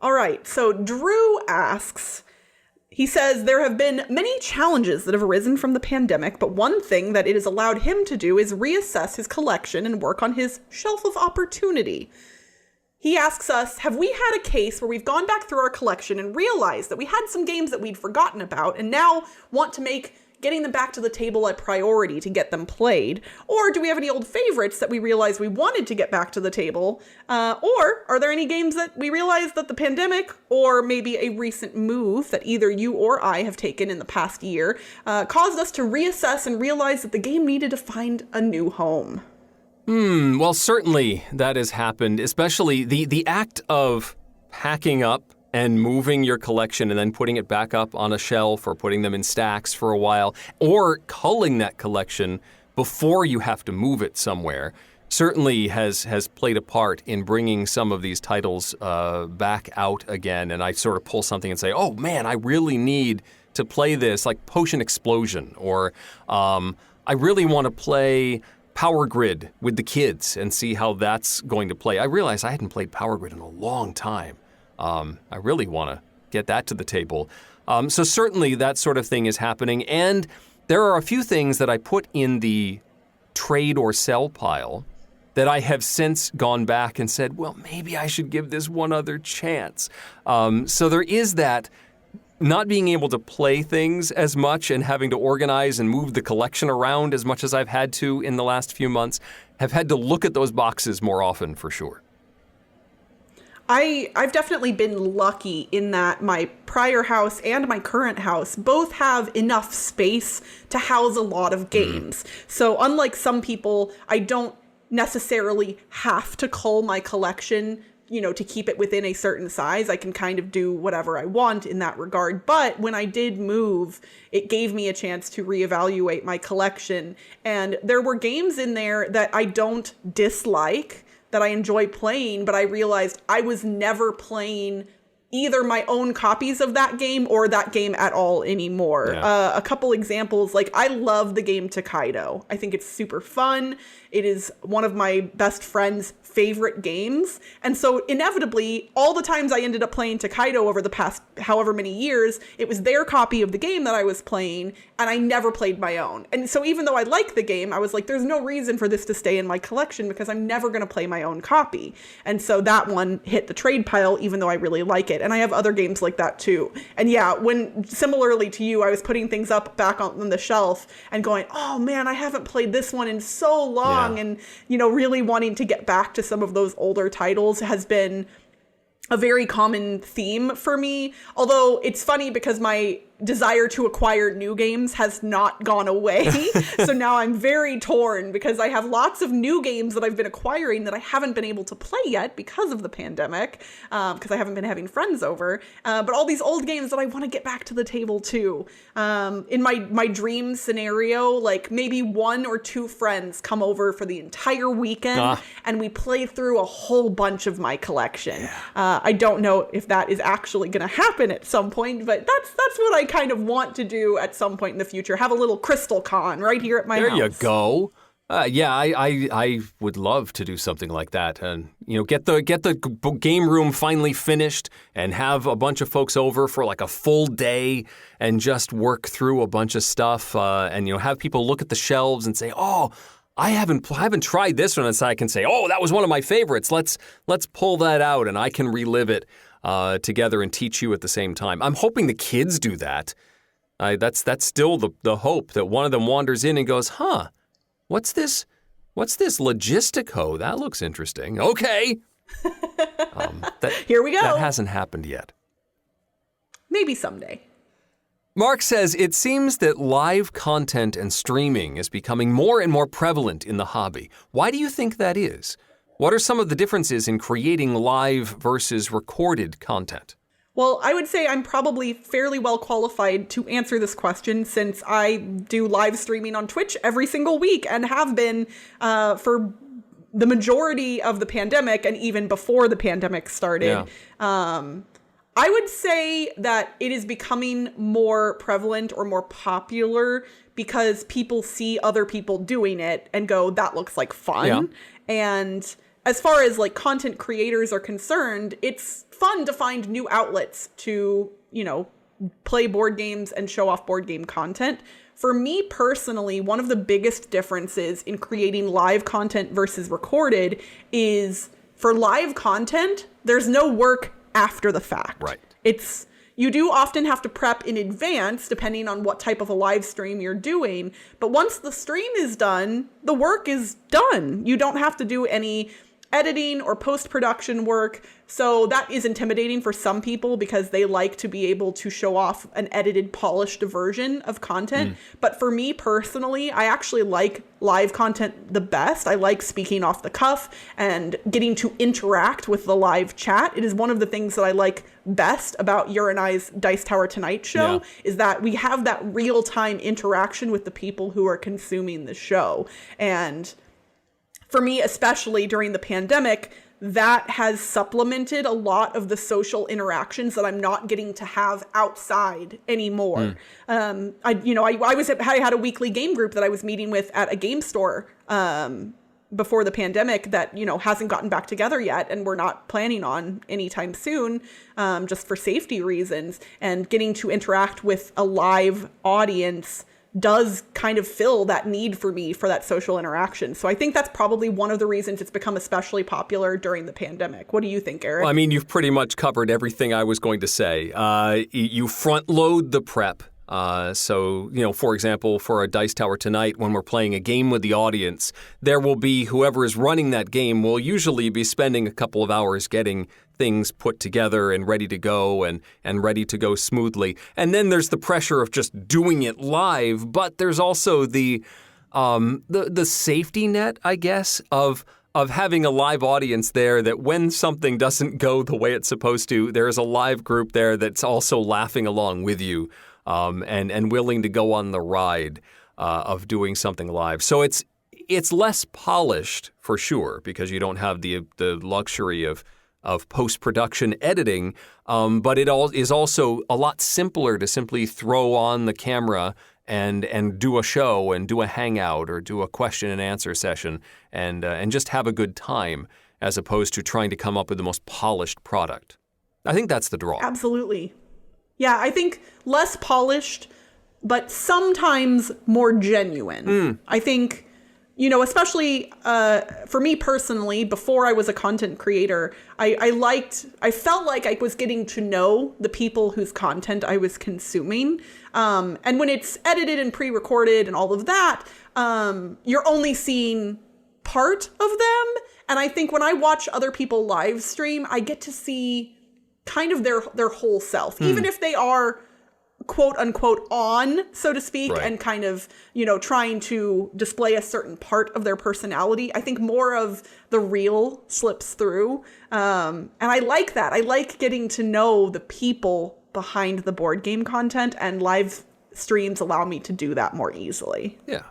Speaker 2: All right, so Drew asks, he says, there have been many challenges that have arisen from the pandemic, but one thing that it has allowed him to do is reassess his collection and work on his shelf of opportunity. He asks us, have we had a case where we've gone back through our collection and realized that we had some games that we'd forgotten about and now want to make getting them back to the table a priority to get them played? Or do we have any old favorites that we realized we wanted to get back to the table? Or are there any games that we realized that the pandemic or maybe a recent move that either you or I have taken in the past year caused us to reassess and realize that the game needed to find a new home?
Speaker 1: Well, certainly that has happened, especially the act of packing up and moving your collection and then putting it back up on a shelf or putting them in stacks for a while, or culling that collection before you have to move it somewhere, certainly has played a part in bringing some of these titles back out again. And I sort of pull something and say, oh man, I really need to play this, like Potion Explosion, or I really want to play Power Grid with the kids and see how that's going to play. I realized I hadn't played Power Grid in a long time. I really want to get that to the table. So certainly that sort of thing is happening. And there are a few things that I put in the trade or sell pile that I have since gone back and said, well, maybe I should give this one other chance. So there is that not being able to play things as much and having to organize and move the collection around as much as I've had to in the last few months. Have had to look at those boxes more often for sure.
Speaker 2: I've definitely been lucky in that my prior house and my current house both have enough space to house a lot of games. So unlike some people, I don't necessarily have to cull my collection, to keep it within a certain size. I can kind of do whatever I want in that regard. But when I did move, it gave me a chance to reevaluate my collection. And there were games in there that I don't dislike, that I enjoy playing, but I realized I was never playing either my own copies of that game or that game at all anymore.
Speaker 1: Yeah.
Speaker 2: A couple examples, like I love the game Tokaido. I think it's super fun. It is one of my best friend's favorite games. And so inevitably, all the times I ended up playing Tokaido over the past however many years, it was their copy of the game that I was playing, and I never played my own. And so even though I like the game, I was like, there's no reason for this to stay in my collection because I'm never going to play my own copy. And so that one hit the trade pile, even though I really like it. And I have other games like that too. And yeah, when similarly to you, I was putting things up back on the shelf and going, oh man, I haven't played this one in so long.
Speaker 1: Yeah.
Speaker 2: And, you know, really wanting to get back to some of those older titles has been a very common theme for me. Although it's funny because my desire to acquire new games has not gone away. So now I'm very torn because I have lots of new games that I've been acquiring that I haven't been able to play yet because of the pandemic, because I haven't been having friends over. But all these old games that I want to get back to the table too. In my dream scenario, like maybe 1 or 2 friends come over for the entire weekend and we play through a whole bunch of my collection. Yeah. I don't know if that is actually going to happen at some point, but that's what I kind of want to do at some point in the future. Have a little Crystal Con right here at my house.
Speaker 1: There you go. Yeah, I would love to do something like that, and get the game room finally finished, and have a bunch of folks over for like a full day, and just work through a bunch of stuff, and have people look at the shelves and say, oh, I haven't tried this one, and so I can say, oh, that was one of my favorites. Let's pull that out, and I can relive it together and teach you at the same time. I'm hoping the kids do that. That's still the hope, that one of them wanders in and goes, huh, what's this Logistico? That looks interesting. Okay.
Speaker 2: Here we go.
Speaker 1: That hasn't happened yet.
Speaker 2: Maybe someday.
Speaker 1: Mark says, it seems that live content and streaming is becoming more and more prevalent in the hobby. Why do you think that is? What are some of the differences in creating live versus recorded content?
Speaker 2: Well, I would say I'm probably fairly well qualified to answer this question since I do live streaming on Twitch every single week and have been for the majority of the pandemic and even before the pandemic started. Yeah. I would say that it is becoming more prevalent or more popular because people see other people doing it and go, that looks like fun. Yeah. And as far as like content creators are concerned, it's fun to find new outlets to, play board games and show off board game content. For me personally, one of the biggest differences in creating live content versus recorded is for live content, there's no work after the fact.
Speaker 1: Right.
Speaker 2: You do often have to prep in advance depending on what type of a live stream you're doing. But once the stream is done, the work is done. You don't have to do any editing or post-production work. So that is intimidating for some people because they like to be able to show off an edited, polished version of content. But for me personally, I actually like live content the best. I like speaking off the cuff and getting to interact with the live chat. It is one of the things that I like best about your and I's Dice Tower Tonight show is that we have that real-time interaction with the people who are consuming the show. And for me, especially during the pandemic, that has supplemented a lot of the social interactions that I'm not getting to have outside anymore. I had a weekly game group that I was meeting with at a game store before the pandemic that, hasn't gotten back together yet, and we're not planning on anytime soon, just for safety reasons. And getting to interact with a live audience does kind of fill that need for me for that social interaction. So I think that's probably one of the reasons it's become especially popular during the pandemic. What do you think, Eric?
Speaker 1: Well, I mean, you've pretty much covered everything I was going to say. You front load the prep. So, for example, for a Dice Tower Tonight, when we're playing a game with the audience, there will be whoever is running that game will usually be spending a couple of hours getting things put together and ready to go and ready to go smoothly. And then there's the pressure of just doing it live, but there's also the safety net, I guess, of having a live audience there, that when something doesn't go the way it's supposed to, there's a live group there that's also laughing along with you. And willing to go on the ride of doing something live. So it's less polished for sure, because you don't have the luxury of post-production editing, but it is also a lot simpler to simply throw on the camera and do a show and do a hangout or do a question and answer session and just have a good time, as opposed to trying to come up with the most polished product. I think that's the draw.
Speaker 2: Absolutely. Yeah, I think less polished, but sometimes more genuine. I think, especially for me personally, before I was a content creator, I felt like I was getting to know the people whose content I was consuming. And when it's edited and pre-recorded and all of that, you're only seeing part of them. And I think when I watch other people live stream, I get to see kind of their whole self, even if they are quote unquote on, so to speak, right, and kind of, trying to display a certain part of their personality. I think more of the real slips through. And I like that. I like getting to know the people behind the board game content, and live streams allow me to do that more easily.
Speaker 1: Yeah.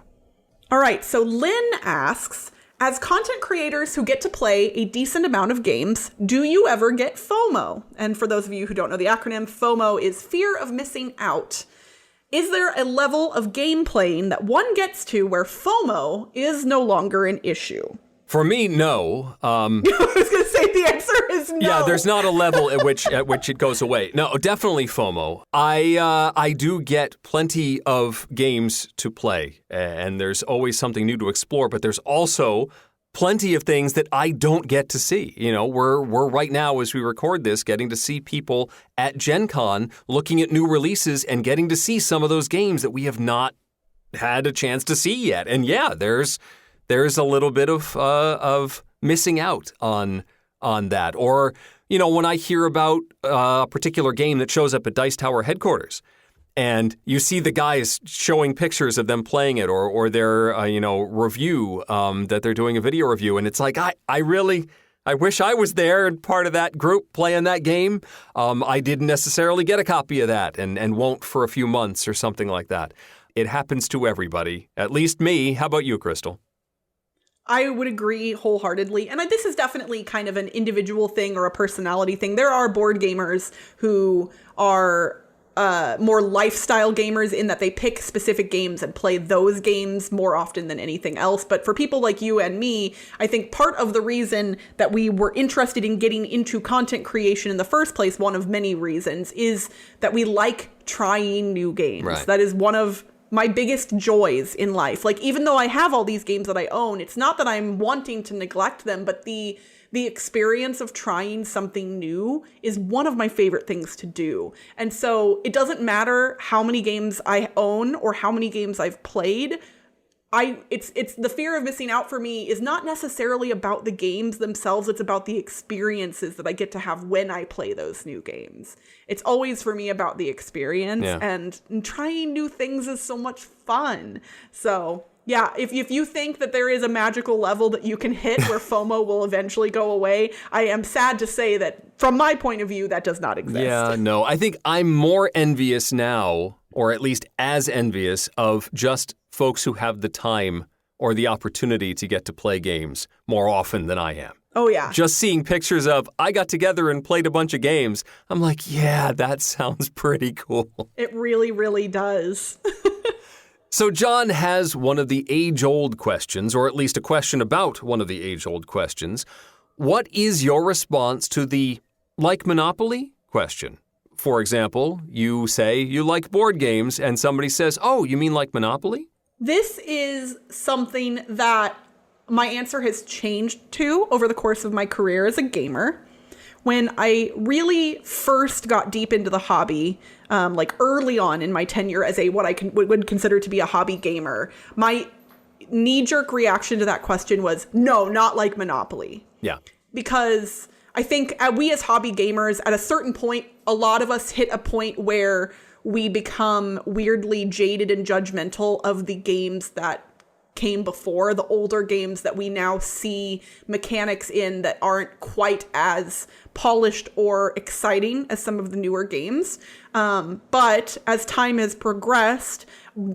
Speaker 2: All right. So Lynn asks, as content creators who get to play a decent amount of games, do you ever get FOMO? And for those of you who don't know the acronym, FOMO is fear of missing out. Is there a level of game playing that one gets to where FOMO is no longer an issue?
Speaker 1: For me, no.
Speaker 2: I was going to say the answer is no.
Speaker 1: Yeah, there's not a level at which it goes away. No, definitely FOMO. I do get plenty of games to play, and there's always something new to explore, but there's also plenty of things that I don't get to see. We're right now, as we record this, getting to see people at Gen Con looking at new releases and getting to see some of those games that we have not had a chance to see yet. And yeah, there's a little bit of missing out on that. Or, when I hear about a particular game that shows up at Dice Tower headquarters, and you see the guys showing pictures of them playing it, or their review that they're doing a video review, and it's like I wish I was there and part of that group playing that game. I didn't necessarily get a copy of that, and won't for a few months or something like that. It happens to everybody, at least me. How about you, Crystal?
Speaker 2: I would agree wholeheartedly. And this is definitely kind of an individual thing or a personality thing. There are board gamers who are more lifestyle gamers in that they pick specific games and play those games more often than anything else. But for people like you and me, I think part of the reason that we were interested in getting into content creation in the first place, one of many reasons, is that we like trying new games.
Speaker 1: Right.
Speaker 2: That is one of my biggest joys in life. Like, even though I have all these games that I own, it's not that I'm wanting to neglect them, but the experience of trying something new is one of my favorite things to do. And so it doesn't matter how many games I own or how many games I've played. It's the fear of missing out for me is not necessarily about the games themselves. It's about the experiences that I get to have when I play those new games. It's always for me about the experience,
Speaker 1: yeah.
Speaker 2: And trying new things is so much fun. So yeah, if you think that there is a magical level that you can hit where FOMO will eventually go away, I am sad to say that from my point of view, that does not exist.
Speaker 1: Yeah, no, I think I'm more envious now, or at least as envious, of just folks who have the time or the opportunity to get to play games more often than I am.
Speaker 2: Oh, yeah.
Speaker 1: Just seeing pictures of, I got together and played a bunch of games, I'm like, yeah, that sounds pretty cool.
Speaker 2: It really, really does.
Speaker 1: So John has one of the age-old questions, or at least a question about one of the age-old questions. What is your response to the like Monopoly question? For example, you say you like board games, and somebody says, oh, you mean like Monopoly?
Speaker 2: This is something that my answer has changed to over the course of my career as a gamer. When I really first got deep into the hobby, like early on in my tenure as what I would consider to be a hobby gamer, my knee-jerk reaction to that question was, no, not like Monopoly.
Speaker 1: Yeah.
Speaker 2: Because I think we as hobby gamers, at a certain point, a lot of us hit a point where we become weirdly jaded and judgmental of the games that came before, the older games that we now see mechanics in that aren't quite as polished or exciting as some of the newer games. But as time has progressed,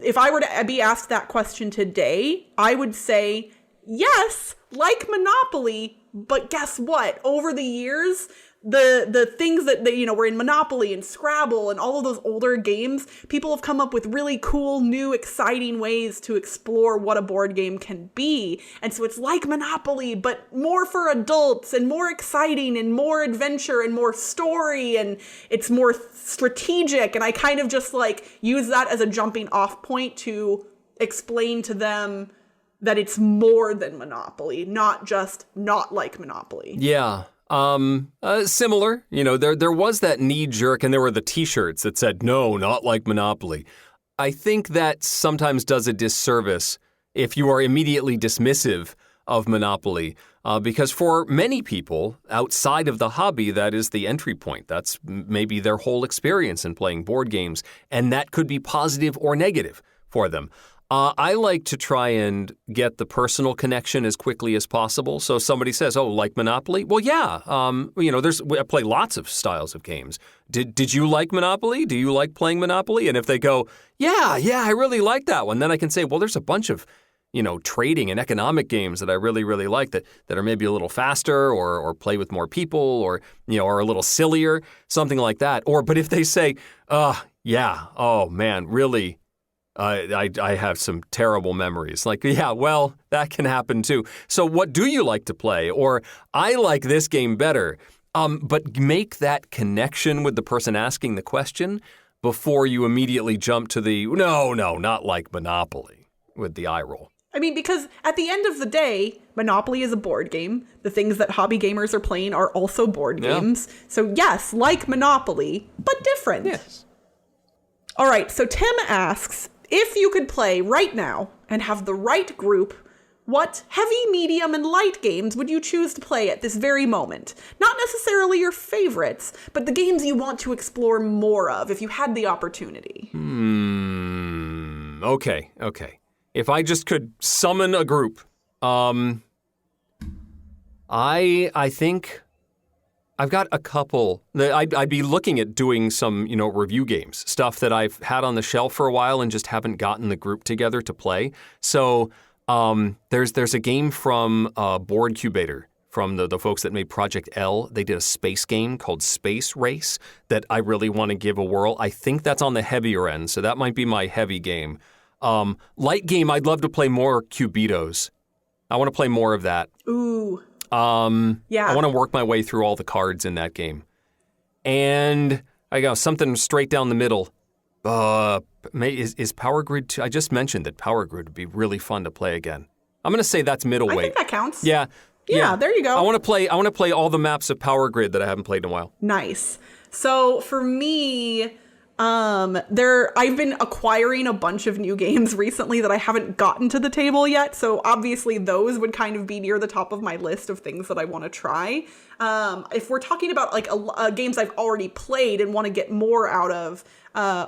Speaker 2: if I were to be asked that question today, I would say yes, like Monopoly, but guess what? Over the years, the things that were in Monopoly and Scrabble and all of those older games, people have come up with really cool, new, exciting ways to explore what a board game can be. And so it's like Monopoly, but more for adults and more exciting and more adventure and more story, and it's more strategic. And I kind of just like use that as a jumping off point to explain to them that it's more than Monopoly, not just not like Monopoly.
Speaker 1: Yeah. Similar, there was that knee jerk, and there were the t-shirts that said, no, not like Monopoly. I think that sometimes does a disservice if you are immediately dismissive of Monopoly, because for many people outside of the hobby, that is the entry point. That's maybe their whole experience in playing board games, and that could be positive or negative for them. I like to try and get the personal connection as quickly as possible. So somebody says, oh, like Monopoly? Well, yeah. I play lots of styles of games. Did you like Monopoly? Do you like playing Monopoly? And if they go, yeah, I really like that one, then I can say, well, there's a bunch of, trading and economic games that I really, really like that are maybe a little faster or play with more people or, are a little sillier, something like that. But if they say, yeah, oh, man, really, I have some terrible memories. Like, yeah, well, that can happen too. So what do you like to play? Or I like this game better. But make that connection with the person asking the question before you immediately jump to the, no, not like Monopoly with the eye roll.
Speaker 2: I mean, because at the end of the day, Monopoly is a board game. The things that hobby gamers are playing are also board games. So yes, like Monopoly, but different.
Speaker 1: Yes.
Speaker 2: All right, so Tim asks, if you could play right now and have the right group, what heavy, medium, and light games would you choose to play at this very moment? Not necessarily your favorites, but the games you want to explore more of if you had the opportunity.
Speaker 1: Okay. If I just could summon a group, I think I've got a couple. I'd be looking at doing some, review games, stuff that I've had on the shelf for a while and just haven't gotten the group together to play. So there's a game from Board Cubator, from the folks that made Project L. They did a space game called Space Race that I really want to give a whirl. I think that's on the heavier end, so that might be my heavy game. Light game, I'd love to play more Cubitos. I want to play more of that.
Speaker 2: Ooh.
Speaker 1: Yeah. I want to work my way through all the cards in that game. And I got something straight down the middle. Is Power Grid 2? I just mentioned that Power Grid would be really fun to play again. I'm going to say that's middleweight.
Speaker 2: I think that counts.
Speaker 1: Yeah,
Speaker 2: there you go.
Speaker 1: I want to play all the maps of Power Grid that I haven't played in a while.
Speaker 2: Nice. So for me, I've been acquiring a bunch of new games recently that I haven't gotten to the table yet. So obviously those would kind of be near the top of my list of things that I want to try. If we're talking about like games I've already played and want to get more out of,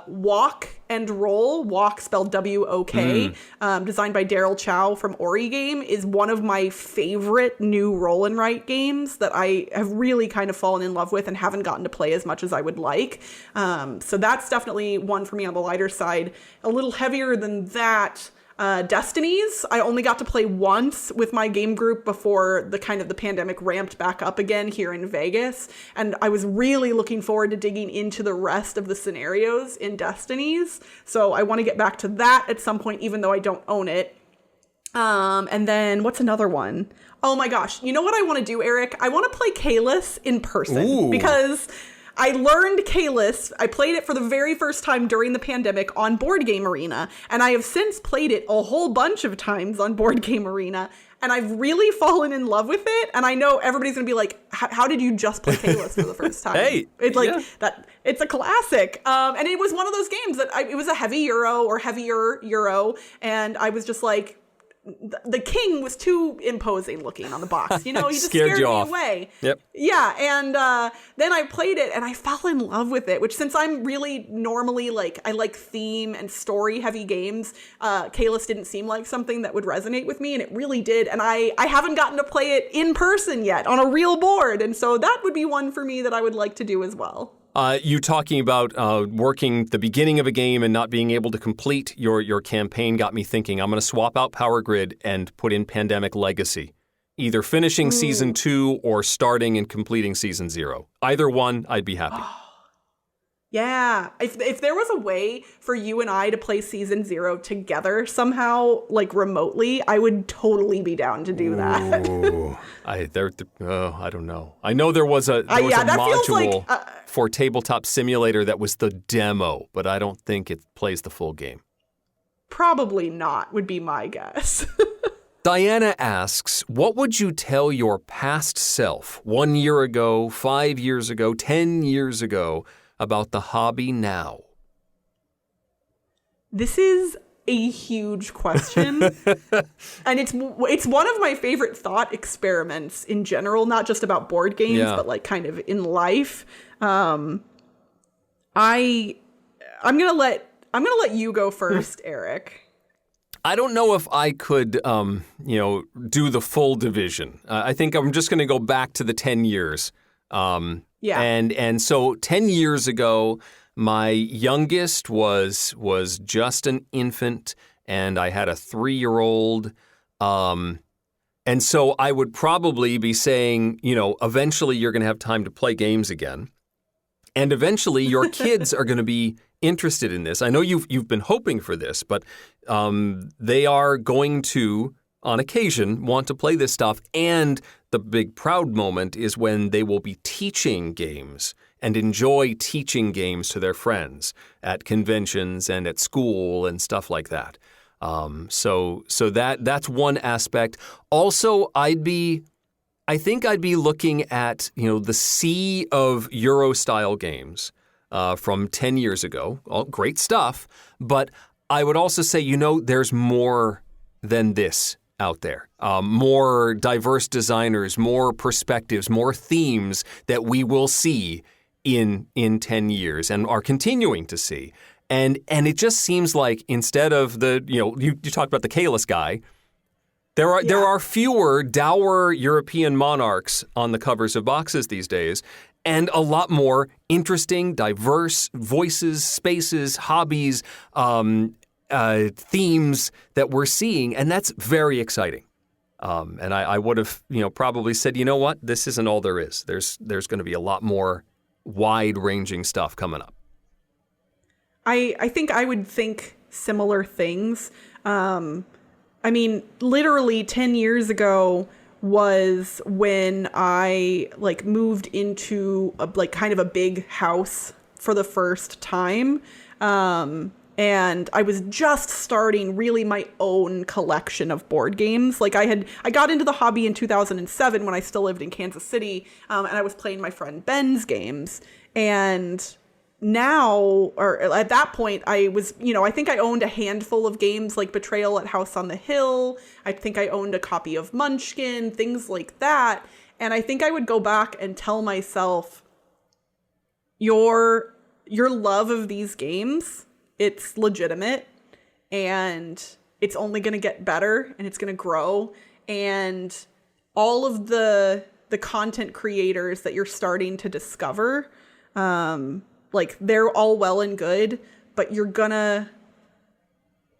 Speaker 2: Walk and Roll, Walk spelled W-O-K, designed by Daryl Chow from Ori Game, is one of my favorite new roll and write games that I have really kind of fallen in love with and haven't gotten to play as much as I would like. So that's definitely one for me on the lighter side. A little heavier than that, Destinies. I only got to play once with my game group before the pandemic ramped back up again here in Vegas. And I was really looking forward to digging into the rest of the scenarios in Destinies. So I want to get back to that at some point, even though I don't own it. And then what's another one? Oh my gosh. You know what I want to do, Eric? I want to play Kalis in person. Because I learned Kalis. I played it for the very first time during the pandemic on Board Game Arena, and I have since played it a whole bunch of times on Board Game Arena, and I've really fallen in love with it. And I know everybody's gonna be like, "How did you just play Kalis for the first time?"
Speaker 1: Hey,
Speaker 2: it's like that. It's a classic, and it was one of those games that it was a heavier Euro, and I was just like, the king was too imposing looking on the box. He just scared me away.
Speaker 1: Yep.
Speaker 2: Yeah, and then I played it and I fell in love with it, which since I'm really normally I like theme and story heavy games, Kalis didn't seem like something that would resonate with me, and it really did. And I haven't gotten to play it in person yet on a real board, and so that would be one for me that I would like to do as well.
Speaker 1: You talking about working the beginning of a game and not being able to complete your campaign got me thinking I'm going to swap out Power Grid and put in Pandemic Legacy. Either finishing Season 2 or starting and completing Season 0. Either one, I'd be happy.
Speaker 2: Yeah. If there was a way for you and I to play Season 0 together somehow, like remotely, I would totally be down to do that.
Speaker 1: Ooh. I don't know. I know there was a module for Tabletop Simulator that was the demo, but I don't think it plays the full game.
Speaker 2: Probably not, would be my guess.
Speaker 1: Diana asks, what would you tell your past self 1 year ago, 5 years ago, 10 years ago about the hobby now?
Speaker 2: This is a huge question. And it's one of my favorite thought experiments in general, not just about board games, but like kind of in life. I'm gonna let you go first, Eric.
Speaker 1: I don't know if I could, do the full division. I think I'm just going to go back to the 10 years. And so 10 years ago, my youngest was just an infant, and I had a 3-year-old. And so I would probably be saying, eventually you're going to have time to play games again. And eventually your kids are going to be interested in this. I know you've been hoping for this, but they are going to, on occasion, want to play this stuff. And the big proud moment is when they will be teaching games and enjoy teaching games to their friends at conventions and at school and stuff like that. So that's one aspect. Also, I think I'd be looking at, the sea of Euro-style games from 10 years ago. All great stuff. But I would also say, there's more than this out there. More diverse designers, more perspectives, more themes that we will see in 10 years and are continuing to see. And it just seems like instead of you talked about the Kalis guy, there are fewer dour European monarchs on the covers of boxes these days, and a lot more interesting, diverse voices, spaces, hobbies, themes that we're seeing, and that's very exciting. And I would have, probably said, you know what, this isn't all there is. There's going to be a lot more wide-ranging stuff coming up.
Speaker 2: I think I would think similar things. Literally 10 years ago was when I moved into kind of a big house for the first time. And I was just starting really my own collection of board games. I got into the hobby in 2007 when I still lived in Kansas City, and I was playing my friend Ben's games. And now, or at that point, I was, I think I owned a handful of games like Betrayal at House on the Hill. I think I owned a copy of Munchkin, things like that. And I think I would go back and tell myself, your love of these games, it's legitimate, and it's only going to get better, and it's going to grow. And all of the content creators that you're starting to discover, they're all well and good, but you're gonna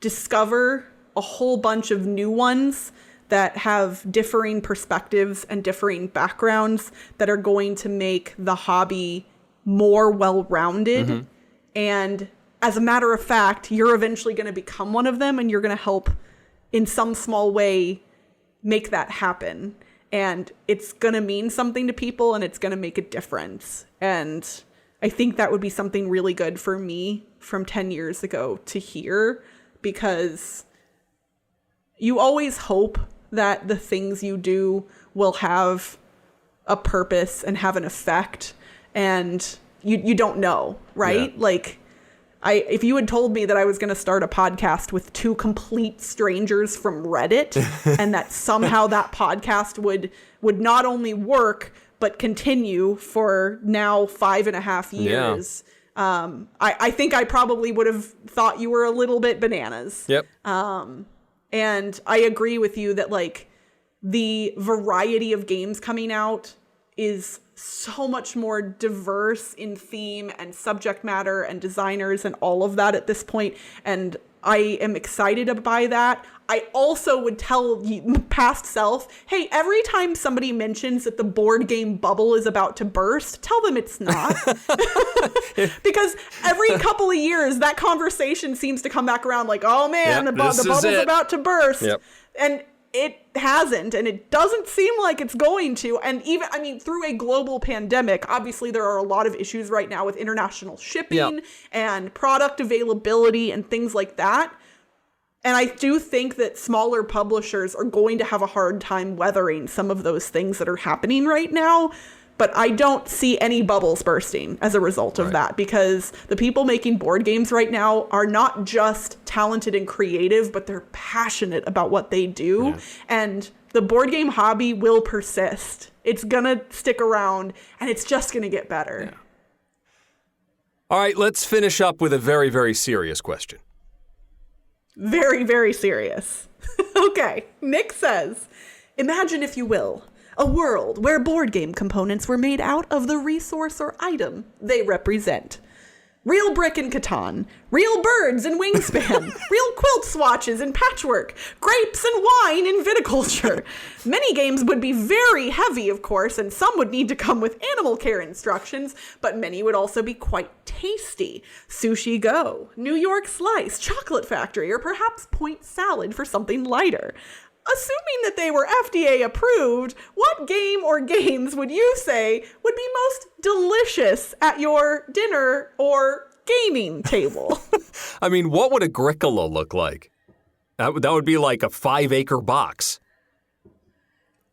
Speaker 2: discover a whole bunch of new ones that have differing perspectives and differing backgrounds that are going to make the hobby more well-rounded. Mm-hmm. And as a matter of fact, you're eventually going to become one of them, and you're going to help in some small way make that happen. And it's going to mean something to people, and it's going to make a difference. And I think that would be something really good for me from 10 years ago to hear, because you always hope that the things you do will have a purpose and have an effect, and you don't know, right? Yeah. If you had told me that I was going to start a podcast with two complete strangers from Reddit and that somehow that podcast would not only work, but continue for now 5.5 years, I think I probably would have thought you were a little bit bananas.
Speaker 1: Yep.
Speaker 2: And I agree with you that the variety of games coming out is so much more diverse in theme and subject matter and designers and all of that at this point, and I am excited by that. I also would tell past self, hey, every time somebody mentions that the board game bubble is about to burst, tell them it's not. Because every couple of years, that conversation seems to come back around like, oh man, the bubble's about to burst. Yep. And it hasn't, and it doesn't seem like it's going to. And even, I mean, through a global pandemic, obviously there are a lot of issues right now with international shipping and product availability and things like that. And I do think that smaller publishers are going to have a hard time weathering some of those things that are happening right now. But I don't see any bubbles bursting as a result of that, because the people making board games right now are not just talented and creative, but they're passionate about what they do. Yeah. And the board game hobby will persist. It's going to stick around, and it's just going to get better.
Speaker 1: Yeah. All right, let's finish up with a very, very serious question.
Speaker 2: Very, very serious. Okay, Nick says, imagine, if you will, a world where board game components were made out of the resource or item they represent. Real brick in Catan, real birds in Wingspan, real quilt swatches in Patchwork, grapes and wine in Viticulture. Many games would be very heavy, of course, and some would need to come with animal care instructions, but many would also be quite tasty. Sushi Go, New York Slice, Chocolate Factory, or perhaps Point Salad for something lighter. Assuming that they were FDA approved, what game or games would you say would be most delicious at your dinner or gaming table?
Speaker 1: I mean, what would Agricola look like? That would be like a 5-acre box.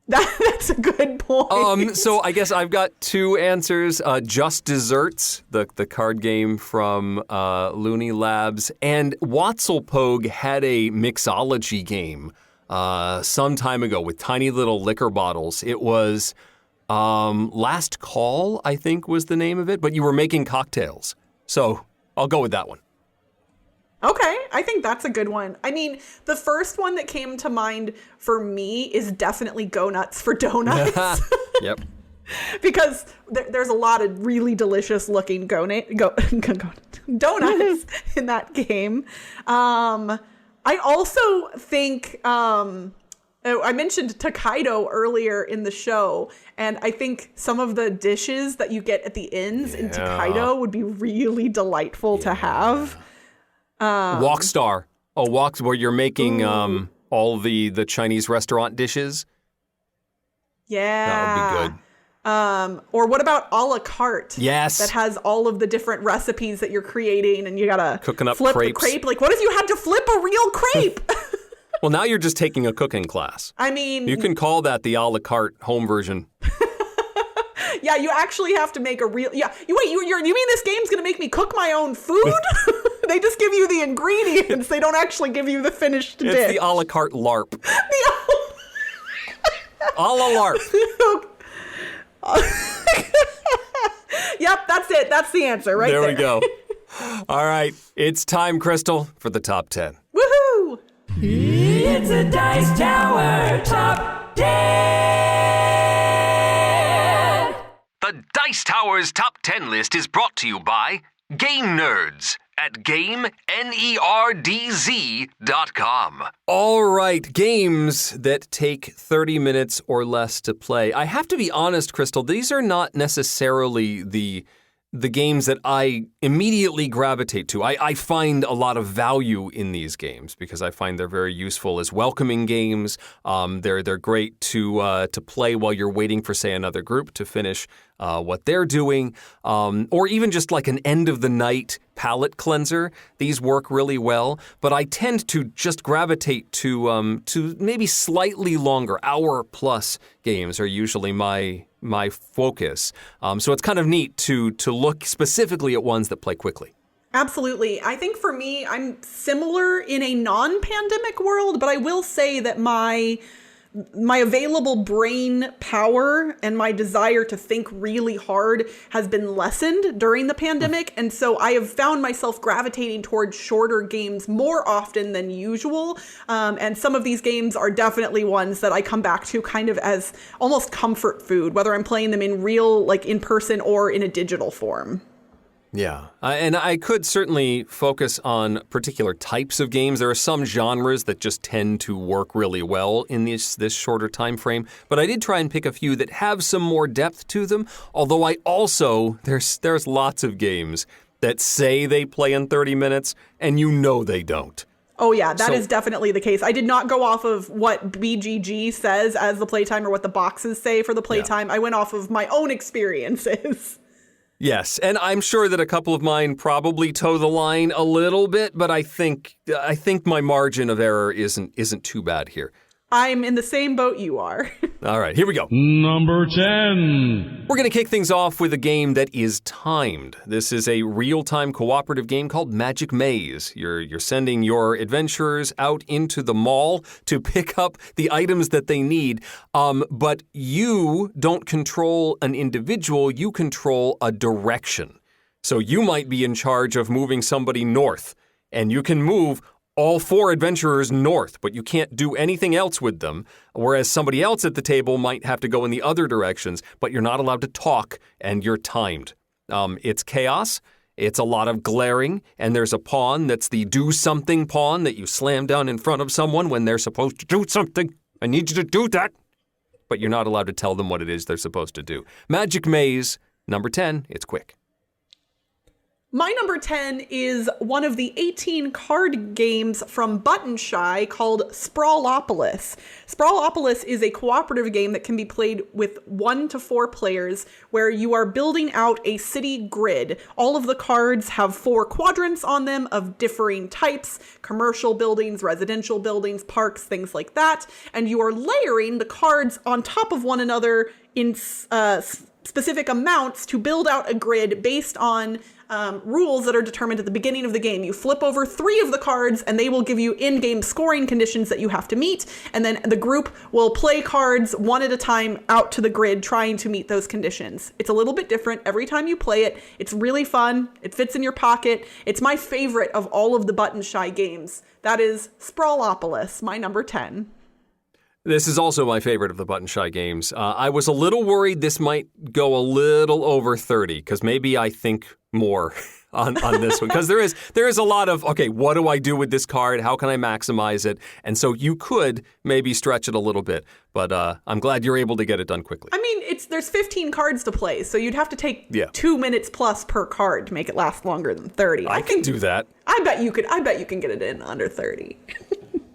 Speaker 2: That's a good point.
Speaker 1: So I guess I've got two answers. Just Desserts, the card game from Looney Labs, and Watzelpogue had a mixology game some time ago with tiny little liquor bottles. It was Last Call, I think was the name of it, but you were making cocktails. So I'll go with that one.
Speaker 2: Okay, I think that's a good one. I mean, the first one that came to mind for me is definitely Go Nuts for Donuts.
Speaker 1: Yep.
Speaker 2: Because there's a lot of really delicious looking donuts in that game. I also think, I mentioned Tokaido earlier in the show, and I think some of the dishes that you get at the inns in Tokaido would be really delightful to have.
Speaker 1: Walkstar. Where you're making all the Chinese restaurant dishes.
Speaker 2: Yeah.
Speaker 1: That would be good.
Speaker 2: Or what about a la carte?
Speaker 1: Yes.
Speaker 2: That has all of the different recipes that you're creating, and you gotta
Speaker 1: cooking up
Speaker 2: flip
Speaker 1: crepes.
Speaker 2: the crepe. Like, what if you had to flip a real crepe?
Speaker 1: Well, now you're just taking a cooking class.
Speaker 2: I mean,
Speaker 1: you can call that the a la carte home version.
Speaker 2: Yeah, you actually have to make a real. Yeah, you mean this game's gonna make me cook my own food? They just give you the ingredients. They don't actually give you the finished dish.
Speaker 1: It's the a la carte LARP. A la LARP.
Speaker 2: Yep, that's it. That's the answer right there.
Speaker 1: There we go. All right, it's time, Crystal, for the top 10.
Speaker 2: Woohoo!
Speaker 5: It's a Dice Tower Top 10!
Speaker 3: The Dice Tower's Top 10 list is brought to you by Game Nerds at GameNerdZ.com.
Speaker 1: All right, games that take 30 minutes or less to play. I have to be honest, Crystal, these are not necessarily the games that I immediately gravitate to. I find a lot of value in these games because I find they're very useful as welcoming games. They're great to play while you're waiting for, say, another group to finish what they're doing, or even just like an end of the night palate cleanser. These work really well, but I tend to just gravitate to maybe slightly longer, hour-plus games are usually my focus. So it's kind of neat to look specifically at ones that play quickly.
Speaker 2: Absolutely. I think for me, I'm similar in a non-pandemic world, but I will say that my my available brain power and my desire to think really hard has been lessened during the pandemic. And so I have found myself gravitating towards shorter games more often than usual. And some of these games are definitely ones that I come back to kind of as almost comfort food, whether I'm playing them in real, like in person, or in a digital form.
Speaker 1: Yeah, and I could certainly focus on particular types of games. There are some genres that just tend to work really well in this shorter time frame, but I did try and pick a few that have some more depth to them, although I also, there's lots of games that say they play in 30 minutes, and you know they don't.
Speaker 2: Oh, yeah, that is definitely the case. I did not go off of what BGG says as the playtime or what the boxes say for the playtime. Yeah. I went off of my own experiences.
Speaker 1: Yes, and I'm sure that a couple of mine probably toe the line a little bit, but I think my margin of error isn't too bad here.
Speaker 2: I'm in the same boat you are.
Speaker 1: All right, here we go.
Speaker 6: Number 10.
Speaker 1: We're going to kick things off with a game that is timed. This is a real-time cooperative game called Magic Maze. You're sending your adventurers out into the mall to pick up the items that they need, but you don't control an individual, you control a direction. So you might be in charge of moving somebody north, and you can move all 4 adventurers north, but you can't do anything else with them, whereas somebody else at the table might have to go in the other directions, but you're not allowed to talk, and you're timed. It's chaos, it's a lot of glaring, and there's a pawn that's the do-something pawn that you slam down in front of someone when they're supposed to do something. I need you to do that. But you're not allowed to tell them what it is they're supposed to do. Magic Maze, number 10, it's quick.
Speaker 2: My number 10 is one of the 18 card games from Button Shy called Sprawlopolis. Sprawlopolis is a cooperative game that can be played with 1 to 4 players where you are building out a city grid. All of the cards have 4 quadrants on them of differing types: commercial buildings, residential buildings, parks, things like that. And you are layering the cards on top of one another in specific amounts to build out a grid based on rules that are determined at the beginning of the game. You flip over 3 of the cards and they will give you in-game scoring conditions that you have to meet. And then the group will play cards one at a time out to the grid trying to meet those conditions. It's a little bit different every time you play it. It's really fun. It fits in your pocket. It's my favorite of all of the Button Shy games. That is Sprawlopolis, my number 10.
Speaker 1: This is also my favorite of the Button Shy games. I was a little worried this might go a little over 30, because maybe I think more on this one. Because there is a lot of, okay, what do I do with this card? How can I maximize it? And so you could maybe stretch it a little bit, but I'm glad you're able to get it done quickly.
Speaker 2: I mean, there's 15 cards to play, so you'd have to take 2 minutes plus per card to make it last longer than 30.
Speaker 1: I can do that.
Speaker 2: I bet you can get it in under 30.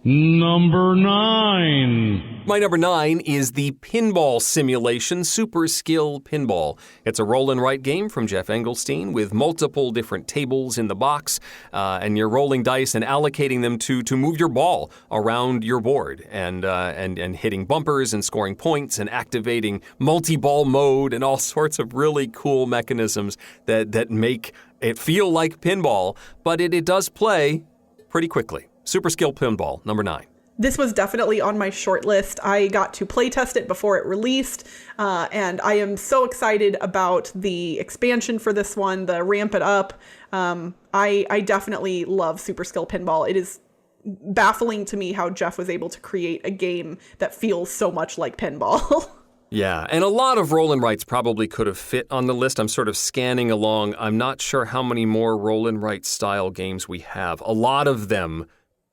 Speaker 6: Number 9.
Speaker 1: My number 9 is the pinball simulation Super Skill Pinball. It's a roll and write game from Geoff Engelstein with multiple different tables in the box, and you're rolling dice and allocating them to move your ball around your board, and hitting bumpers and scoring points and activating multi-ball mode and all sorts of really cool mechanisms that make it feel like pinball, but it does play pretty quickly. Super Skill Pinball, number 9.
Speaker 2: This was definitely on my short list. I got to play test it before it released, and I am so excited about the expansion for this one, the Ramp It Up. I definitely love Super Skill Pinball. It is baffling to me how Geoff was able to create a game that feels so much like pinball.
Speaker 1: Yeah, and a lot of roll and writes probably could have fit on the list. I'm sort of scanning along. I'm not sure how many more roll and write style games we have. A lot of them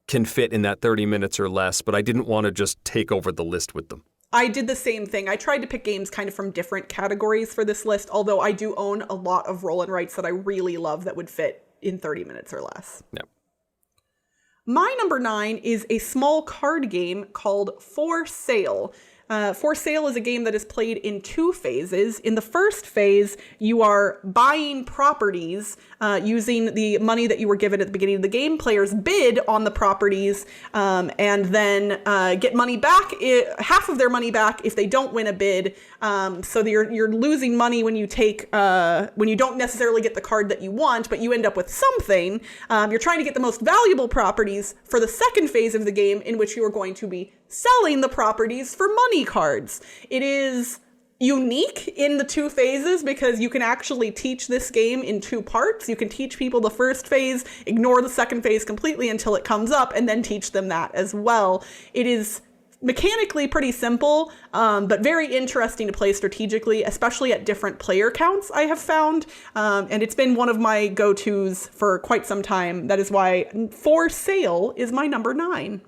Speaker 1: can fit in that 30 minutes or less, but I didn't want to just take over the list with them.
Speaker 2: I did the same thing. I tried to pick games kind of from different categories for this list, although I do own a lot of roll and writes that I really love that would fit in 30 minutes or less.
Speaker 1: Yep.
Speaker 2: My number 9 is a small card game called For Sale. For Sale is a game that is played in 2 phases. In the first phase, you are buying properties using the money that you were given at the beginning of the game. Players bid on the properties and then get money back, half of their money back if they don't win a bid. So you're losing money when you when you don't necessarily get the card that you want, but you end up with something. You're trying to get the most valuable properties for the second phase of the game, in which you are going to be selling the properties for money cards. It is unique in the two phases because you can actually teach this game in two parts. You can teach people the first phase, ignore the second phase completely until it comes up, and then teach them that as well. It is mechanically pretty simple, but very interesting to play strategically, especially at different player counts, I have found. And it's been one of my go-tos for quite some time. That is why For Sale is my number 9.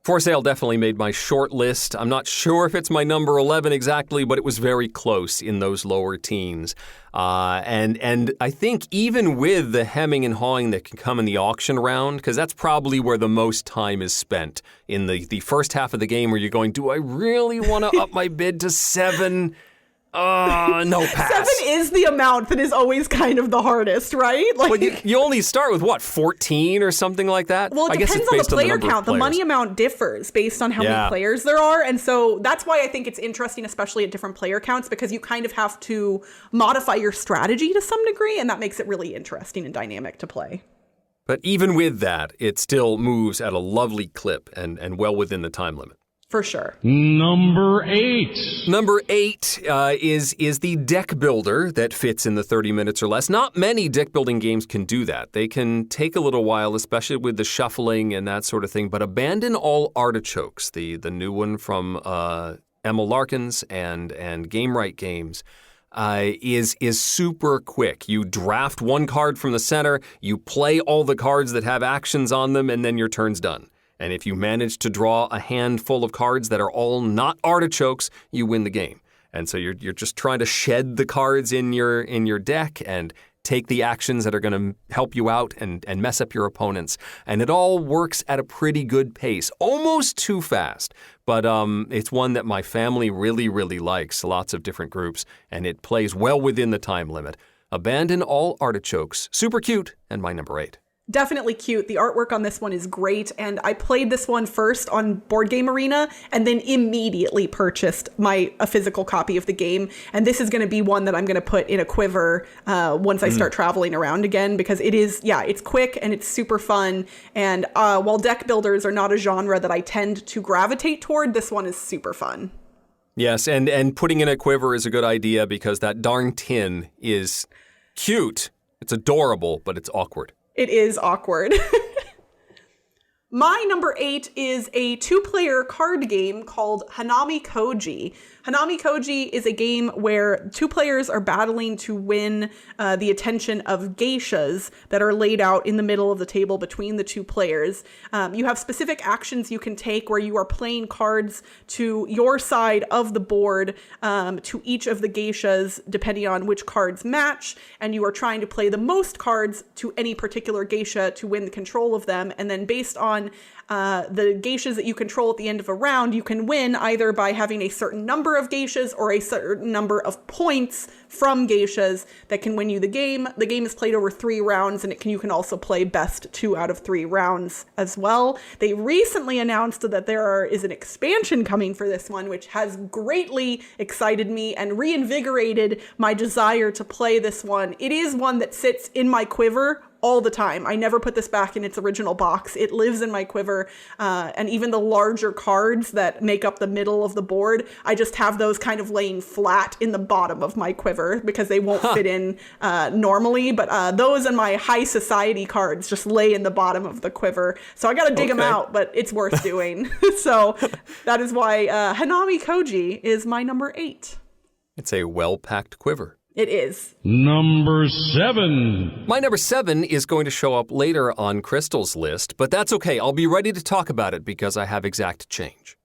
Speaker 1: For Sale definitely made my short list. I'm not sure if it's my number 11 exactly, but it was very close in those lower teens. And I think even with the hemming and hawing that can come in the auction round, because that's probably where the most time is spent in the first half of the game where you're going, do I really want to up my bid to 7? No pass.
Speaker 2: 7 is the amount that is always kind of the hardest, right? Like,
Speaker 1: well, you only start with, what, 14 or something like that?
Speaker 2: Well, it depends on the player count. The money amount differs based on how many players there are. And so that's why I think it's interesting, especially at different player counts, because you kind of have to modify your strategy to some degree, and that makes it really interesting and dynamic to play.
Speaker 1: But even with that, it still moves at a lovely clip and well within the time limit.
Speaker 2: For sure.
Speaker 6: Number 8.
Speaker 1: Number 8 is the deck builder that fits in the 30 minutes or less. Not many deck building games can do that. They can take a little while, especially with the shuffling and that sort of thing. But Abandon All Artichokes, the new one from Emma Larkins and Game Right Games, is super quick. You draft one card from the center, you play all the cards that have actions on them, and then your turn's done. And if you manage to draw a handful of cards that are all not artichokes, you win the game. And so you're just trying to shed the cards in your deck and take the actions that are going to help you out and mess up your opponents. And it all works at a pretty good pace, almost too fast. But it's one that my family really, really likes, lots of different groups, and it plays well within the time limit. Abandon All Artichokes, super cute, and my number 8.
Speaker 2: Definitely cute. The artwork on this one is great, and I played this one first on Board Game Arena and then immediately purchased a physical copy of the game. And this is going to be one that I'm going to put in a quiver once I start traveling around again, because it's quick and it's super fun. And while deck builders are not a genre that I tend to gravitate toward, this one is super fun.
Speaker 1: Yes, and putting in a quiver is a good idea because that darn tin is cute. It's adorable, but it's awkward.
Speaker 2: It is awkward. My number 8 is a 2-player card game called Hanami Koji. Hanami Koji is a game where 2 players are battling to win the attention of geishas that are laid out in the middle of the table between the 2 players. You have specific actions you can take where you are playing cards to your side of the board to each of the geishas, depending on which cards match, and you are trying to play the most cards to any particular geisha to win the control of them. And then based on the geishas that you control at the end of a round, you can win either by having a certain number of geishas or a certain number of points from geishas that can win you the game. The game is played over 3 rounds, and you can also play best 2 out of 3 rounds as well. They recently announced that there is an expansion coming for this one, which has greatly excited me and reinvigorated my desire to play this one. It is one that sits in my quiver all the time. I never put this back in its original box. It lives in my quiver, and even the larger cards that make up the middle of the board, I just have those kind of laying flat in the bottom of my quiver because they won't fit in normally, but those and my high society cards just lay in the bottom of the quiver. So I gotta dig them out, but it's worth doing. So that is why Hanami Koji is my number 8.
Speaker 1: It's a well-packed quiver.
Speaker 2: It is.
Speaker 6: Number 7.
Speaker 1: My number 7 is going to show up later on Crystal's list, but that's okay. I'll be ready to talk about it because I have exact change.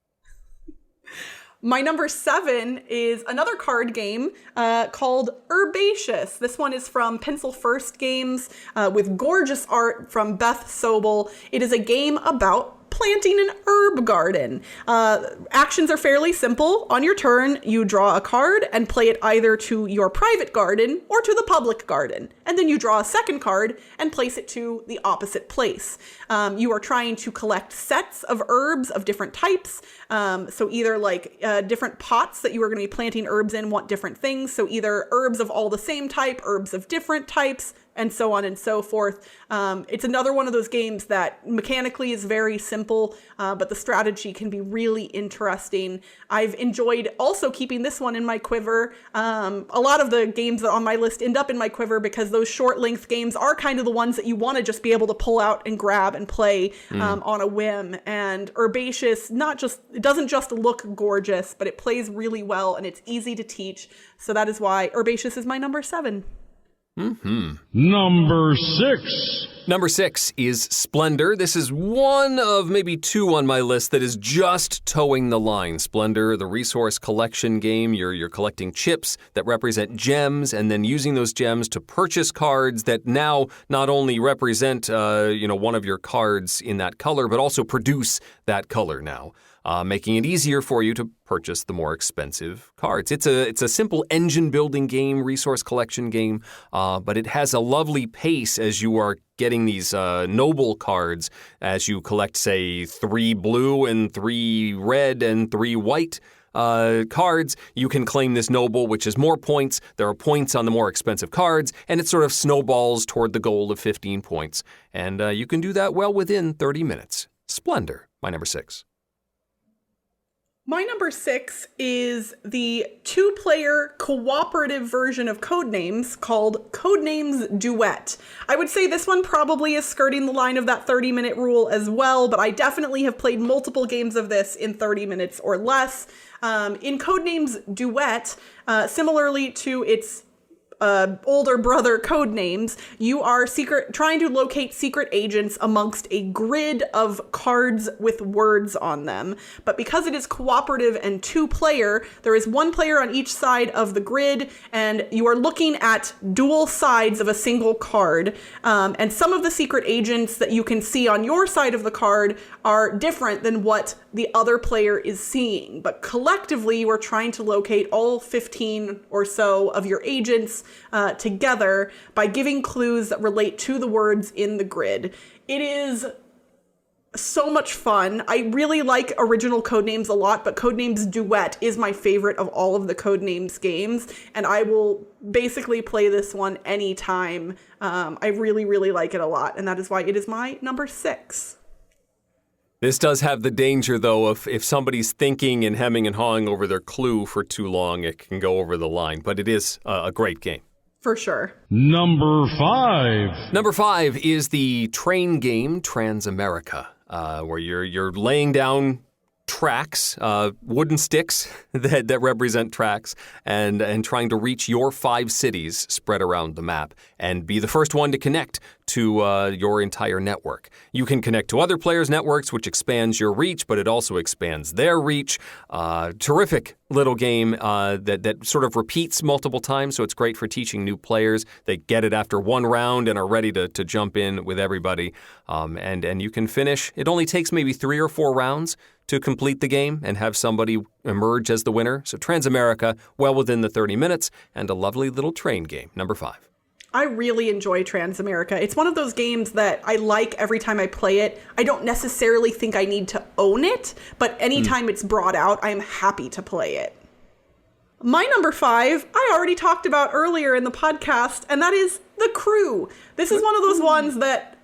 Speaker 2: My number 7 is another card game called Herbaceous. This one is from Pencil First Games with gorgeous art from Beth Sobel. It is a game about planting an herb garden. Actions are fairly simple. On your turn, you draw a card and play it either to your private garden or to the public garden. And then you draw a second card and place it to the opposite place. You are trying to collect sets of herbs of different types. So either like different pots that you are going to be planting herbs in want different things. So either herbs of all the same type, herbs of different types, and so on and so forth. It's another one of those games that mechanically is very simple, but the strategy can be really interesting. I've enjoyed also keeping this one in my quiver. A lot of the games on my list end up in my quiver because those short length games are kind of the ones that you want to just be able to pull out and grab and play on a whim. And Herbaceous, it doesn't just look gorgeous, but it plays really well and it's easy to teach. So that is why Herbaceous is my number 7.
Speaker 6: Number 6.
Speaker 1: Number 6 is Splendor. This is one of maybe 2 on my list that is just towing the line. Splendor, the resource collection game. You're collecting chips that represent gems and then using those gems to purchase cards that now not only represent one of your cards in that color, but also produce that color now. Making it easier for you to purchase the more expensive cards. It's a simple engine building game, resource collection game, but it has a lovely pace as you are getting these noble cards as you collect, say, 3 blue and 3 red and 3 white cards. You can claim this noble, which is more points. There are points on the more expensive cards, and it sort of snowballs toward the goal of 15 points. And you can do that well within 30 minutes. Splendor, my number 6.
Speaker 2: My number 6 is the 2-player cooperative version of Codenames called Codenames Duet. I would say this one probably is skirting the line of that 30-minute rule as well, but I definitely have played multiple games of this in 30 minutes or less. In Codenames Duet, similarly to its older brother Codenames, you are trying to locate secret agents amongst a grid of cards with words on them. But because it is cooperative and 2-player, there is 1 player on each side of the grid, and you are looking at dual sides of a single card. And some of the secret agents that you can see on your side of the card are different than what the other player is seeing. But collectively, you are trying to locate all 15 or so of your agents together by giving clues that relate to the words in the grid. It is so much fun. I really like original Codenames a lot, but Codenames Duet is my favorite of all of the Codenames games, and I will basically play this one anytime. I really, really like it a lot, and that is why it is my number 6.
Speaker 1: This does have the danger, though, of if somebody's thinking and hemming and hawing over their clue for too long, it can go over the line. But it is a great game.
Speaker 2: For sure.
Speaker 6: Number 5.
Speaker 1: Number 5 is the train game Transamerica, where you're laying down tracks, wooden sticks that represent tracks, and trying to reach your 5 cities spread around the map and be the first one to connect to your entire network. You can connect to other players' networks, which expands your reach, but it also expands their reach. Terrific little game that sort of repeats multiple times, so it's great for teaching new players. They get it after 1 round and are ready to jump in with everybody. And you can finish. It only takes maybe 3 or 4 rounds to complete the game and have somebody emerge as the winner. So Transamerica, well within the 30 minutes, and a lovely little train game, number 5.
Speaker 2: I really enjoy Transamerica. It's one of those games that I like every time I play it. I don't necessarily think I need to own it, but anytime it's brought out, I am happy to play it. My number 5, I already talked about earlier in the podcast, and that is The Crew. This is one of those ones that,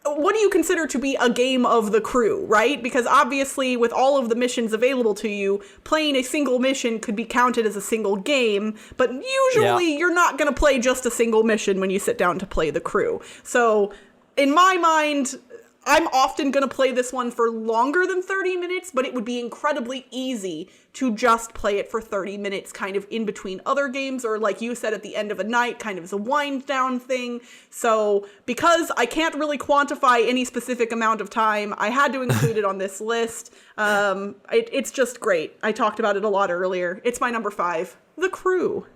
Speaker 2: what do you consider to be a game of the crew, right? Because obviously with all of the missions available to you, playing a single mission could be counted as a single game, but usually you're not going to play just a single mission when you sit down to play The Crew. So in my mind, I'm often going to play this one for longer than 30 minutes, but it would be incredibly easy to just play it for 30 minutes, kind of in between other games, or like you said, at the end of a night, kind of as a wind down thing. So because I can't really quantify any specific amount of time, I had to include it on this list. It's just great. I talked about it a lot earlier. It's my number 5, The Crew.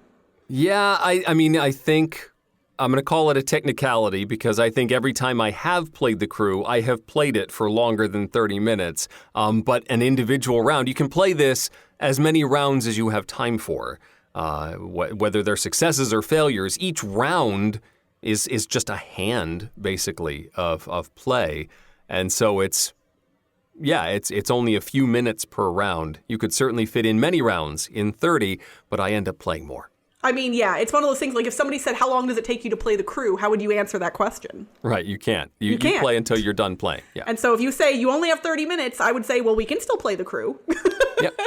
Speaker 1: Yeah, I mean, I think I'm going to call it a technicality because I think every time I have played The Crew, I have played it for longer than 30 minutes. But an individual round, you can play this as many rounds as you have time for, whether they're successes or failures. Each round is just a hand, basically, of play. And so it's only a few minutes per round. You could certainly fit in many rounds in 30, but I end up playing more.
Speaker 2: I mean, yeah, it's one of those things, like if somebody said, how long does it take you to play the crew? How would you answer that question?
Speaker 1: Right, you can't. You
Speaker 2: can't.
Speaker 1: play until you're done playing. Yeah.
Speaker 2: And so if you say you only have 30 minutes, I would say, well, we can still play the crew.
Speaker 1: Yep.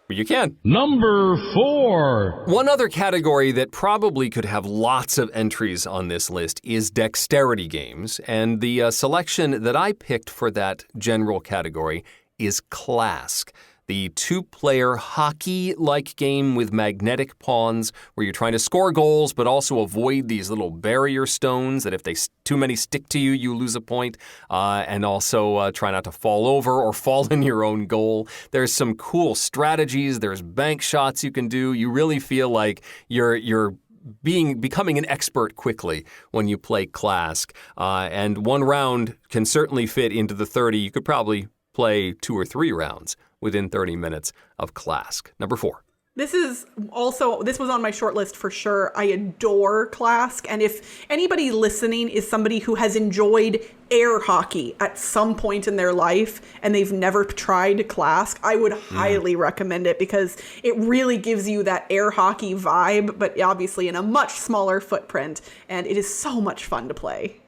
Speaker 1: You can.
Speaker 6: Number 4.
Speaker 1: One other category that probably could have lots of entries on this list is dexterity games. And the selection that I picked for that general category is Clask, the 2-player hockey-like game with magnetic pawns where you're trying to score goals but also avoid these little barrier stones that if too many stick to you, you lose a point, and also try not to fall over or fall in your own goal. There's some cool strategies. There's bank shots you can do. You really feel like you're becoming an expert quickly when you play Clask. And one round can certainly fit into the 30. You could probably play 2 or 3 rounds within 30 minutes of Clask. Number 4.
Speaker 2: This was on my short list for sure. I adore Clask. And if anybody listening is somebody who has enjoyed air hockey at some point in their life and they've never tried Clask, I would highly recommend it because it really gives you that air hockey vibe, but obviously in a much smaller footprint. And it is so much fun to play.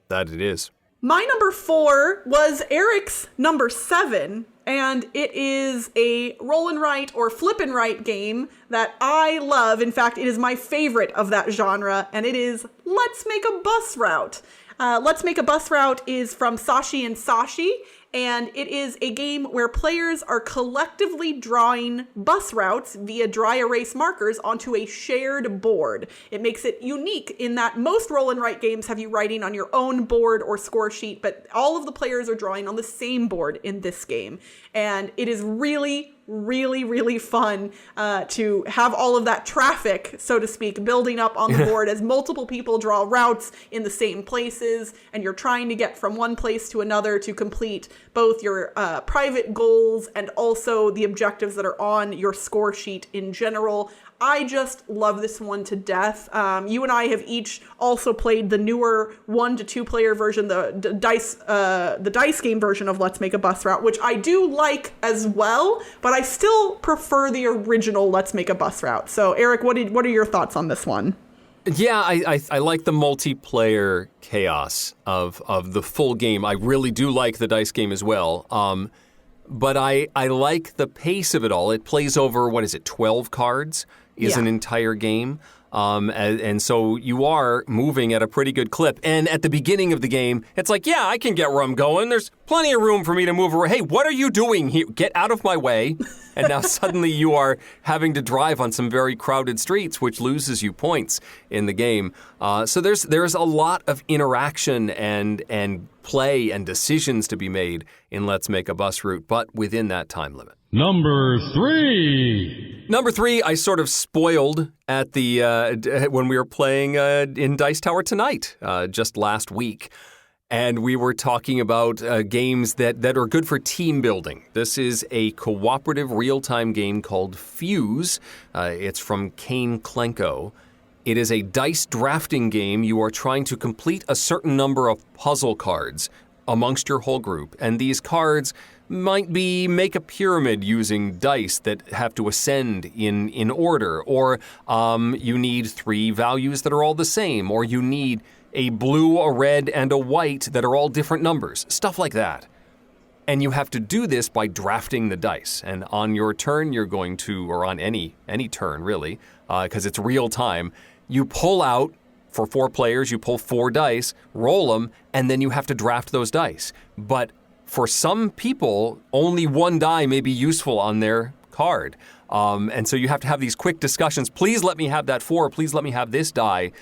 Speaker 1: That it is.
Speaker 2: My number 4 was Eric's number 7, and it is a roll and write or flip and write game that I love. In fact, it is my favorite of that genre, and it is Let's Make a Bus Route. Let's Make a Bus Route is from Sashi and Sashi, and it is a game where players are collectively drawing bus routes via dry erase markers onto a shared board. It makes it unique in that most roll and write games have you writing on your own board or score sheet, but all of the players are drawing on the same board in this game. And it is really, really, really fun to have all of that traffic, so to speak, building up on the board as multiple people draw routes in the same places, and you're trying to get from one place to another to complete both your private goals and also the objectives that are on your score sheet in general. I just love this one to death. You and I have each also played the newer 1 to 2 player version, the dice game version of Let's Make a Bus Route, which I do like as well, but I still prefer the original Let's Make a Bus Route. So Eric, what are your thoughts on this one?
Speaker 1: Yeah, I like the multiplayer chaos of the full game. I really do like the dice game as well. But I like the pace of it all. It plays over, 12 cards is an entire game. And so you are moving at a pretty good clip. And at the beginning of the game, it's like, yeah, I can get where I'm going. There's plenty of room for me to move around. Hey, what are you doing here? Get out of my way. And now suddenly you are having to drive on some very crowded streets, which loses you points in the game. So there's a lot of interaction and play and decisions to be made in Let's Make a Bus Route, but within that time limit.
Speaker 6: Number 3.
Speaker 1: Number 3, I sort of spoiled at the when we were playing in Dice Tower Tonight just last week. And we were talking about games that are good for team building. This is a cooperative real-time game called Fuse. It's from Kane Klenko. It is a dice drafting game. You are trying to complete a certain number of puzzle cards amongst your whole group. And these cards might be make a pyramid using dice that have to ascend in order. Or you need 3 values that are all the same. Or you need a blue, a red, and a white that are all different numbers. Stuff like that. And you have to do this by drafting the dice. And on your turn, you're going to, or on any turn really, because it's real time, you pull out, for 4 players, you pull 4 dice, roll them, and then you have to draft those dice. But for some people, only 1 die may be useful on their card. And so you have to have these quick discussions. Please let me have that 4. Please let me have this die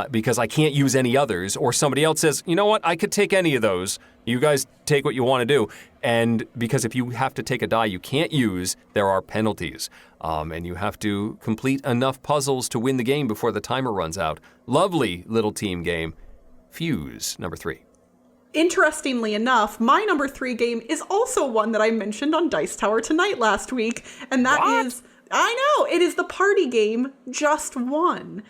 Speaker 1: because I can't use any others. Or somebody else says, you know what, I could take any of those. You guys take what you want to do. And because if you have to take a die you can't use, there are penalties. And you have to complete enough puzzles to win the game before the timer runs out. Lovely little team game. Fuse, number 3.
Speaker 2: Interestingly enough, my number 3 game is also one that I mentioned on Dice Tower Tonight last week, and that is, I know, it is the party game Just One.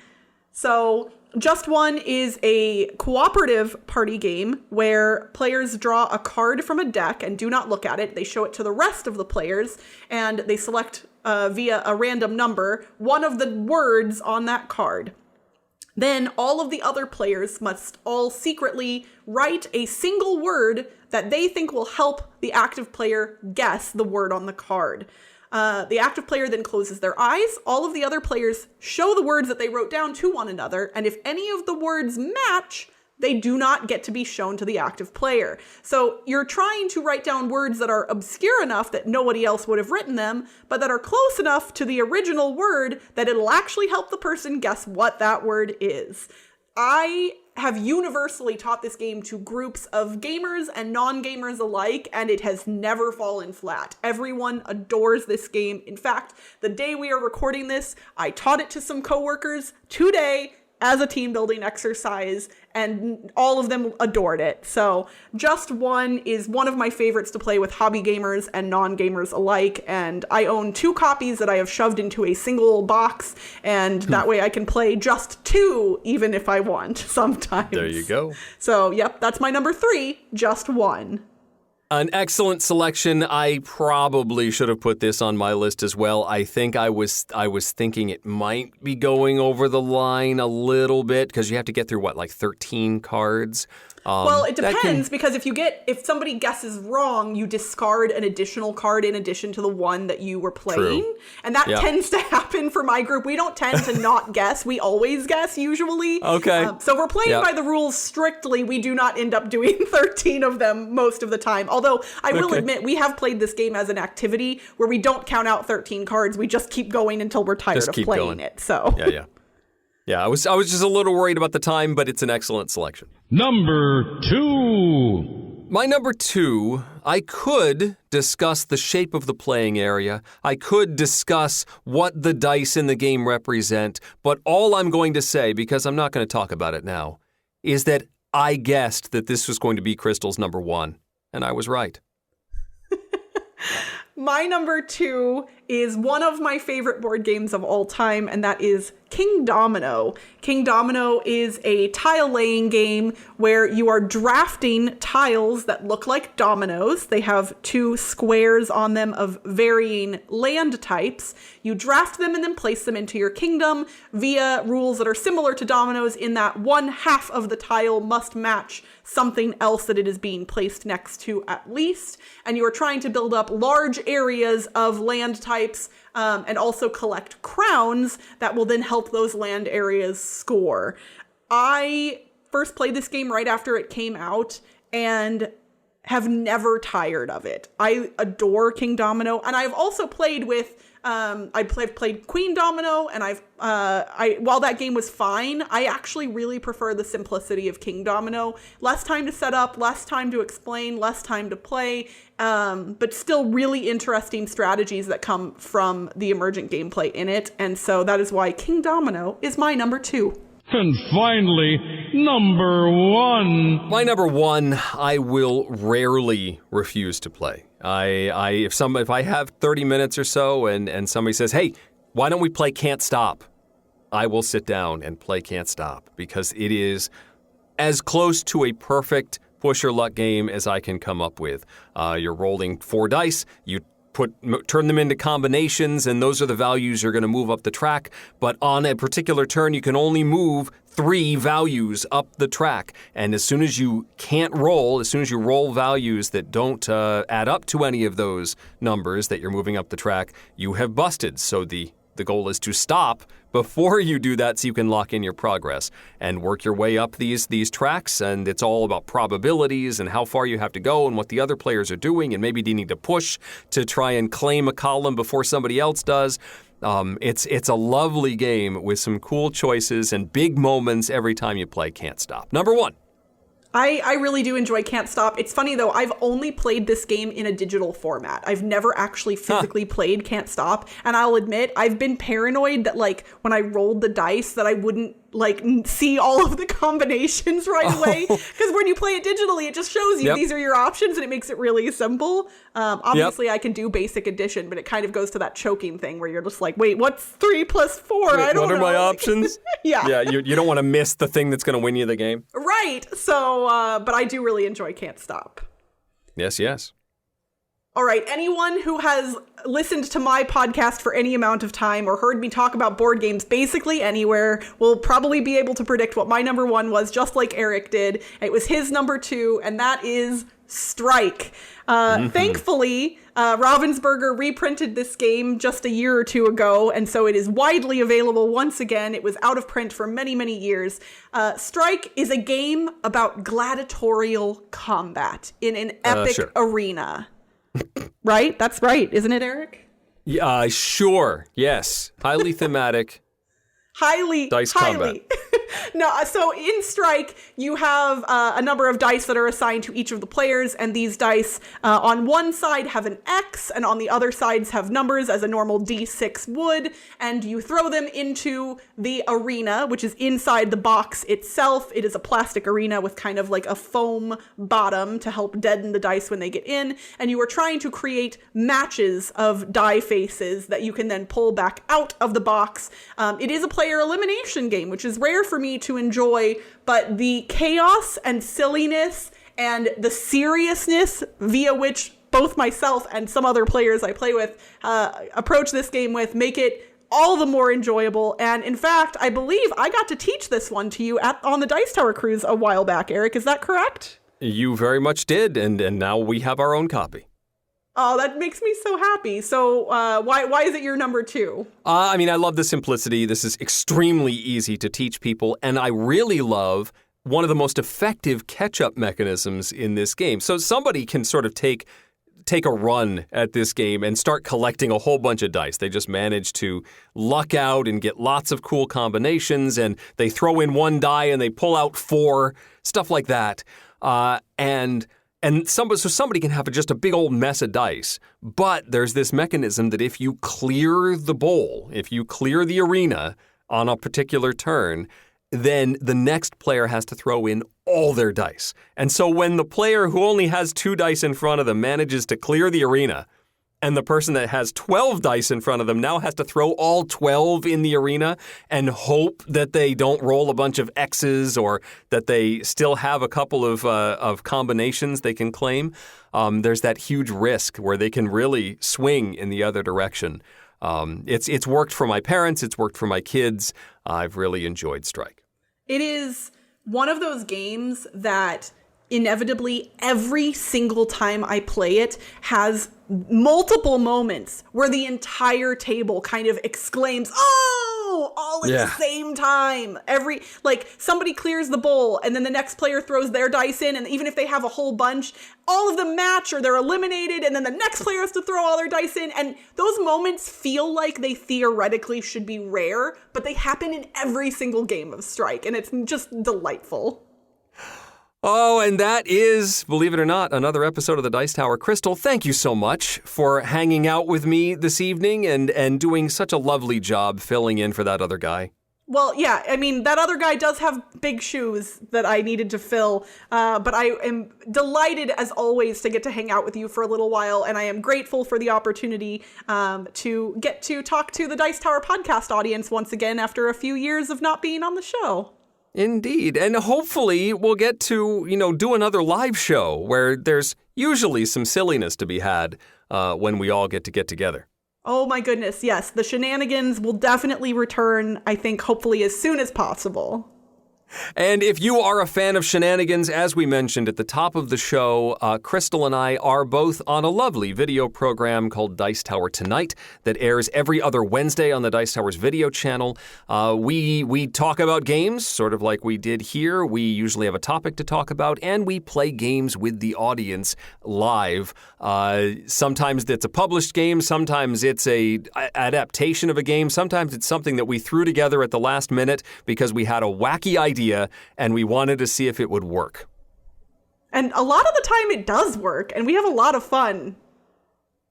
Speaker 2: So Just One is a cooperative party game where players draw a card from a deck and do not look at it. They show it to the rest of the players, and they select via a random number one of the words on that card. Then all of the other players must all secretly write a single word that they think will help the active player guess the word on the card. The active player then closes their eyes. All of the other players show the words that they wrote down to one another, and if any of the words match, they do not get to be shown to the active player. So you're trying to write down words that are obscure enough that nobody else would have written them, but that are close enough to the original word that it'll actually help the person guess what that word is. I have universally taught this game to groups of gamers and non-gamers alike, and it has never fallen flat. Everyone adores this game. In fact, the day we are recording this, I taught it to some coworkers today as a team building exercise, and all of them adored it. So Just One is one of my favorites to play with hobby gamers and non-gamers alike, and I own 2 copies that I have shoved into a single box, and that way I can play just 2 even if I want sometimes.
Speaker 1: There you go.
Speaker 2: So yep, that's my number 3, Just One.
Speaker 1: An excellent selection. I probably should have put this on my list as well. I think I was thinking it might be going over the line a little bit because you have to get through, like 13 cards?
Speaker 2: Well, it depends, because if somebody guesses wrong, you discard an additional card in addition to the one that you were playing.
Speaker 1: True.
Speaker 2: And that tends to happen for my group. We don't tend to not guess. We always guess, usually.
Speaker 1: Okay.
Speaker 2: So if we're playing by the rules strictly, we do not end up doing 13 of them most of the time. Although I will admit, we have played this game as an activity where we don't count out 13 cards. We just keep going until we're tired of playing it. So
Speaker 1: Yeah, I was just a little worried about the time, but it's an excellent selection.
Speaker 6: Number 2.
Speaker 1: My number 2, I could discuss the shape of the playing area. I could discuss what the dice in the game represent, but all I'm going to say, because I'm not going to talk about it now, is that I guessed that this was going to be Crystal's number 1, and I was right.
Speaker 2: My number 2 is one of my favorite board games of all time, and that is King Domino. King Domino is a tile-laying game where you are drafting tiles that look like dominoes. They have 2 squares on them of varying land types. You draft them and then place them into your kingdom via rules that are similar to dominoes in that one half of the tile must match something else that it is being placed next to at least. And you are trying to build up large areas of land types and also collect crowns that will then help those land areas score. I first played this game right after it came out and have never tired of it. I adore King Domino, and I've also played with I've played Queen Domino, and while that game was fine, I actually really prefer the simplicity of King Domino. Less time to set up, less time to explain, less time to play, but still really interesting strategies that come from the emergent gameplay in it. And so that is why King Domino is my number 2.
Speaker 6: And finally, number 1.
Speaker 1: My number 1, I will rarely refuse to play. If I have 30 minutes or so and somebody says, hey, why don't we play Can't Stop? I will sit down and play Can't Stop because it is as close to a perfect push your luck game as I can come up with. You're rolling 4 dice, you turn them into combinations, and those are the values you're going to move up the track. But on a particular turn, you can only move 3 values up the track. And as soon as you roll values that don't add up to any of those numbers that you're moving up the track, you have busted. So the goal is to stop before you do that so you can lock in your progress and work your way up these tracks. And it's all about probabilities and how far you have to go and what the other players are doing and maybe needing to push to try and claim a column before somebody else does. It's a lovely game with some cool choices and big moments every time you play Can't Stop. Number 1.
Speaker 2: I really do enjoy Can't Stop. It's funny, though, I've only played this game in a digital format. I've never actually physically played Can't Stop. And I'll admit, I've been paranoid that, like, when I rolled the dice that I wouldn't, like, see all of the combinations right away. Because when you play it digitally, it just shows you these are your options, and it makes it really simple. Obviously, I can do basic addition, but it kind of goes to that choking thing where you're just like, wait, what's 3 plus 4? I don't know.
Speaker 1: What are my options?
Speaker 2: Yeah,
Speaker 1: you don't want to miss the thing that's going to win you the game.
Speaker 2: Right. So, but I do really enjoy Can't Stop.
Speaker 1: Yes.
Speaker 2: All right, anyone who has listened to my podcast for any amount of time or heard me talk about board games basically anywhere will probably be able to predict what my number 1 was, just like Eric did. It was his number 2, and that is Strike. Thankfully, Ravensburger reprinted this game just a year or two ago, and so it is widely available once again. It was out of print for many, many years. Strike is a game about gladiatorial combat in an epic arena. Right? That's right, isn't it, Eric?
Speaker 1: Yeah, sure. Yes. Highly thematic. Dice combat.
Speaker 2: No, so in Strike, you have a number of dice that are assigned to each of the players, and these dice on one side have an X, and on the other sides have numbers as a normal D6 would, and you throw them into the arena, which is inside the box itself. It is a plastic arena with kind of like a foam bottom to help deaden the dice when they get in, and you are trying to create matches of die faces that you can then pull back out of the box. It is a player elimination game, which is rare for me to enjoy, but the chaos and silliness and the seriousness via which both myself and some other players I play with approach this game with make it all the more enjoyable. And in fact, I believe I got to teach this one to you on the Dice Tower cruise a while back, Eric. Is that correct?
Speaker 1: You very much did, and now we have our own copy.
Speaker 2: Oh, that makes me so happy. So why is it your number 2?
Speaker 1: I mean, I love the simplicity. This is extremely easy to teach people, and I really love one of the most effective catch-up mechanisms in this game. So somebody can sort of take a run at this game and start collecting a whole bunch of dice. They just manage to luck out and get lots of cool combinations, and they throw in 1 die and they pull out 4, stuff like that. So somebody can have just a big old mess of dice, but there's this mechanism that if you clear the bowl, if you clear the arena on a particular turn, then the next player has to throw in all their dice. And so when the player who only has 2 dice in front of them manages to clear the arena, and the person that has 12 dice in front of them now has to throw all 12 in the arena and hope that they don't roll a bunch of X's or that they still have a couple of combinations they can claim. There's that huge risk where they can really swing in the other direction. It's worked for my parents. It's worked for my kids. I've really enjoyed Strike.
Speaker 2: It is one of those games that inevitably every single time I play it has multiple moments where the entire table kind of exclaims, "Oh!" all at the same time. Somebody clears the bowl and then the next player throws their dice in, and even if they have a whole bunch, all of them match or they're eliminated, and then the next player has to throw all their dice in. And those moments feel like they theoretically should be rare, but they happen in every single game of Strike, and it's just delightful.
Speaker 1: Oh, and that is, believe it or not, another episode of the Dice Tower. Crystal, thank you so much for hanging out with me this evening and doing such a lovely job filling in for that other guy.
Speaker 2: Well, yeah, I mean, that other guy does have big shoes that I needed to fill, but I am delighted, as always, to get to hang out with you for a little while, and I am grateful for the opportunity to get to talk to the Dice Tower podcast audience once again after a few years of not being on the show.
Speaker 1: Indeed. And hopefully we'll get to, do another live show where there's usually some silliness to be had when we all get together.
Speaker 2: Oh my goodness, yes. The shenanigans will definitely return, I think, hopefully as soon as possible.
Speaker 1: And if you are a fan of shenanigans, as we mentioned at the top of the show, Crystal and I are both on a lovely video program called Dice Tower Tonight that airs every other Wednesday on the Dice Tower's video channel. We talk about games, sort of like we did here. We usually have a topic to talk about, and we play games with the audience live. Sometimes it's a published game, sometimes it's a adaptation of a game, sometimes it's something that we threw together at the last minute because we had a wacky idea and we wanted to see if it would work.
Speaker 2: And a lot of the time it does work, and we have a lot of fun.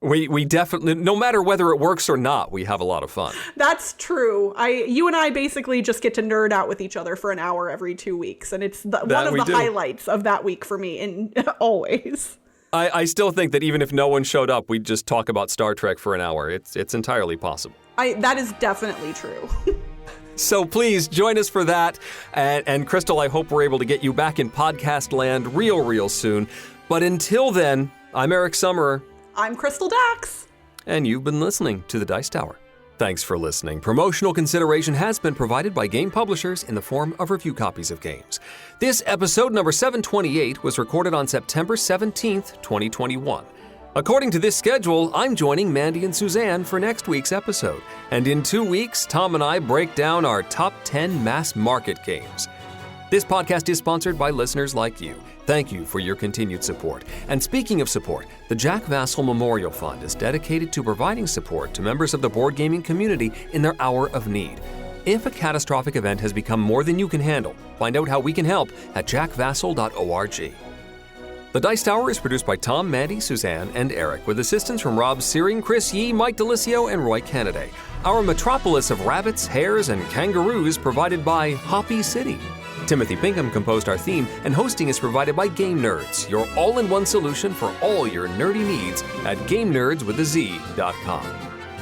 Speaker 1: We definitely, no matter whether it works or not, we have a lot of fun.
Speaker 2: That's true. You and I basically just get to nerd out with each other for an hour every 2 weeks, and it's one of the highlights of that week for me, and always.
Speaker 1: I still think that even if no one showed up, we'd just talk about Star Trek for an hour. It's entirely possible.
Speaker 2: That is definitely true.
Speaker 1: So please join us for that. And Crystal, I hope we're able to get you back in podcast land real soon. But until then, I'm Eric Summerer.
Speaker 2: I'm Crystal Dax.
Speaker 1: And you've been listening to The Dice Tower. Thanks for listening. Promotional consideration has been provided by game publishers in the form of review copies of games. This episode, number 728, was recorded on September 17th, 2021. According to this schedule, I'm joining Mandy and Suzanne for next week's episode. And in 2 weeks, Tom and I break down our top 10 mass market games. This podcast is sponsored by listeners like you. Thank you for your continued support. And speaking of support, the Jack Vassell Memorial Fund is dedicated to providing support to members of the board gaming community in their hour of need. If a catastrophic event has become more than you can handle, find out how we can help at jackvassell.org. The Dice Tower is produced by Tom, Mandy, Suzanne, and Eric, with assistance from Rob Searing, Chris Yee, Mike DeLisio, and Roy Kennedy. Our metropolis of rabbits, hares, and kangaroos provided by Hoppy City. Timothy Pinkham composed our theme, and hosting is provided by Game Nerds, your all-in-one solution for all your nerdy needs at GameNerdsWithAZ.com.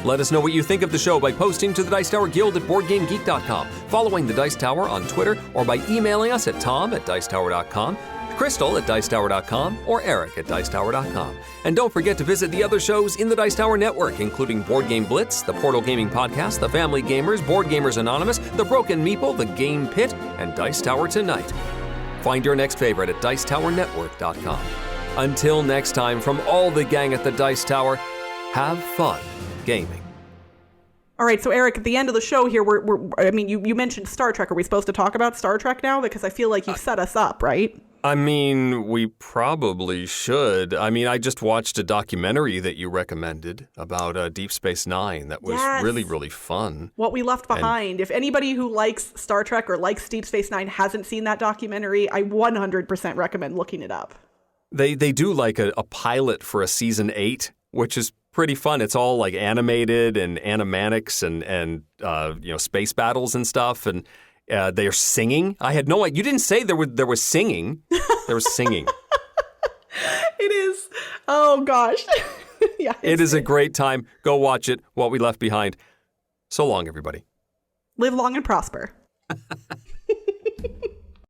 Speaker 1: Let us know what you think of the show by posting to the Dice Tower Guild at BoardGameGeek.com, following the Dice Tower on Twitter, or by emailing us at tom@Dicetower.com, Crystal at Dicetower.com, or Eric at Dicetower.com. And don't forget to visit the other shows in the Dice Tower Network, including Board Game Blitz, the Portal Gaming Podcast, The Family Gamers, Board Gamers Anonymous, The Broken Meeple, The Game Pit, and Dice Tower Tonight. Find your next favorite at Dicetowernetwork.com. Until next time, from all the gang at the Dice Tower, have fun gaming.
Speaker 2: All right, so Eric, at the end of the show here, you mentioned Star Trek. Are we supposed to talk about Star Trek now? Because I feel like you've set us up, right?
Speaker 1: I mean, we probably should. I just watched a documentary that you recommended about Deep Space Nine that was really, really fun.
Speaker 2: What We Left Behind. If anybody who likes Star Trek or likes Deep Space Nine hasn't seen that documentary, I 100% recommend looking it up.
Speaker 1: They do like a pilot for a season 8, which is pretty fun. It's all like animated and animatics and space battles and stuff, and they are singing. I had no idea. You didn't say there was singing. There was singing.
Speaker 2: It is. Oh gosh. Yeah.
Speaker 1: It is a great time. Go watch it. What We Left Behind. So long, everybody.
Speaker 2: Live long and prosper.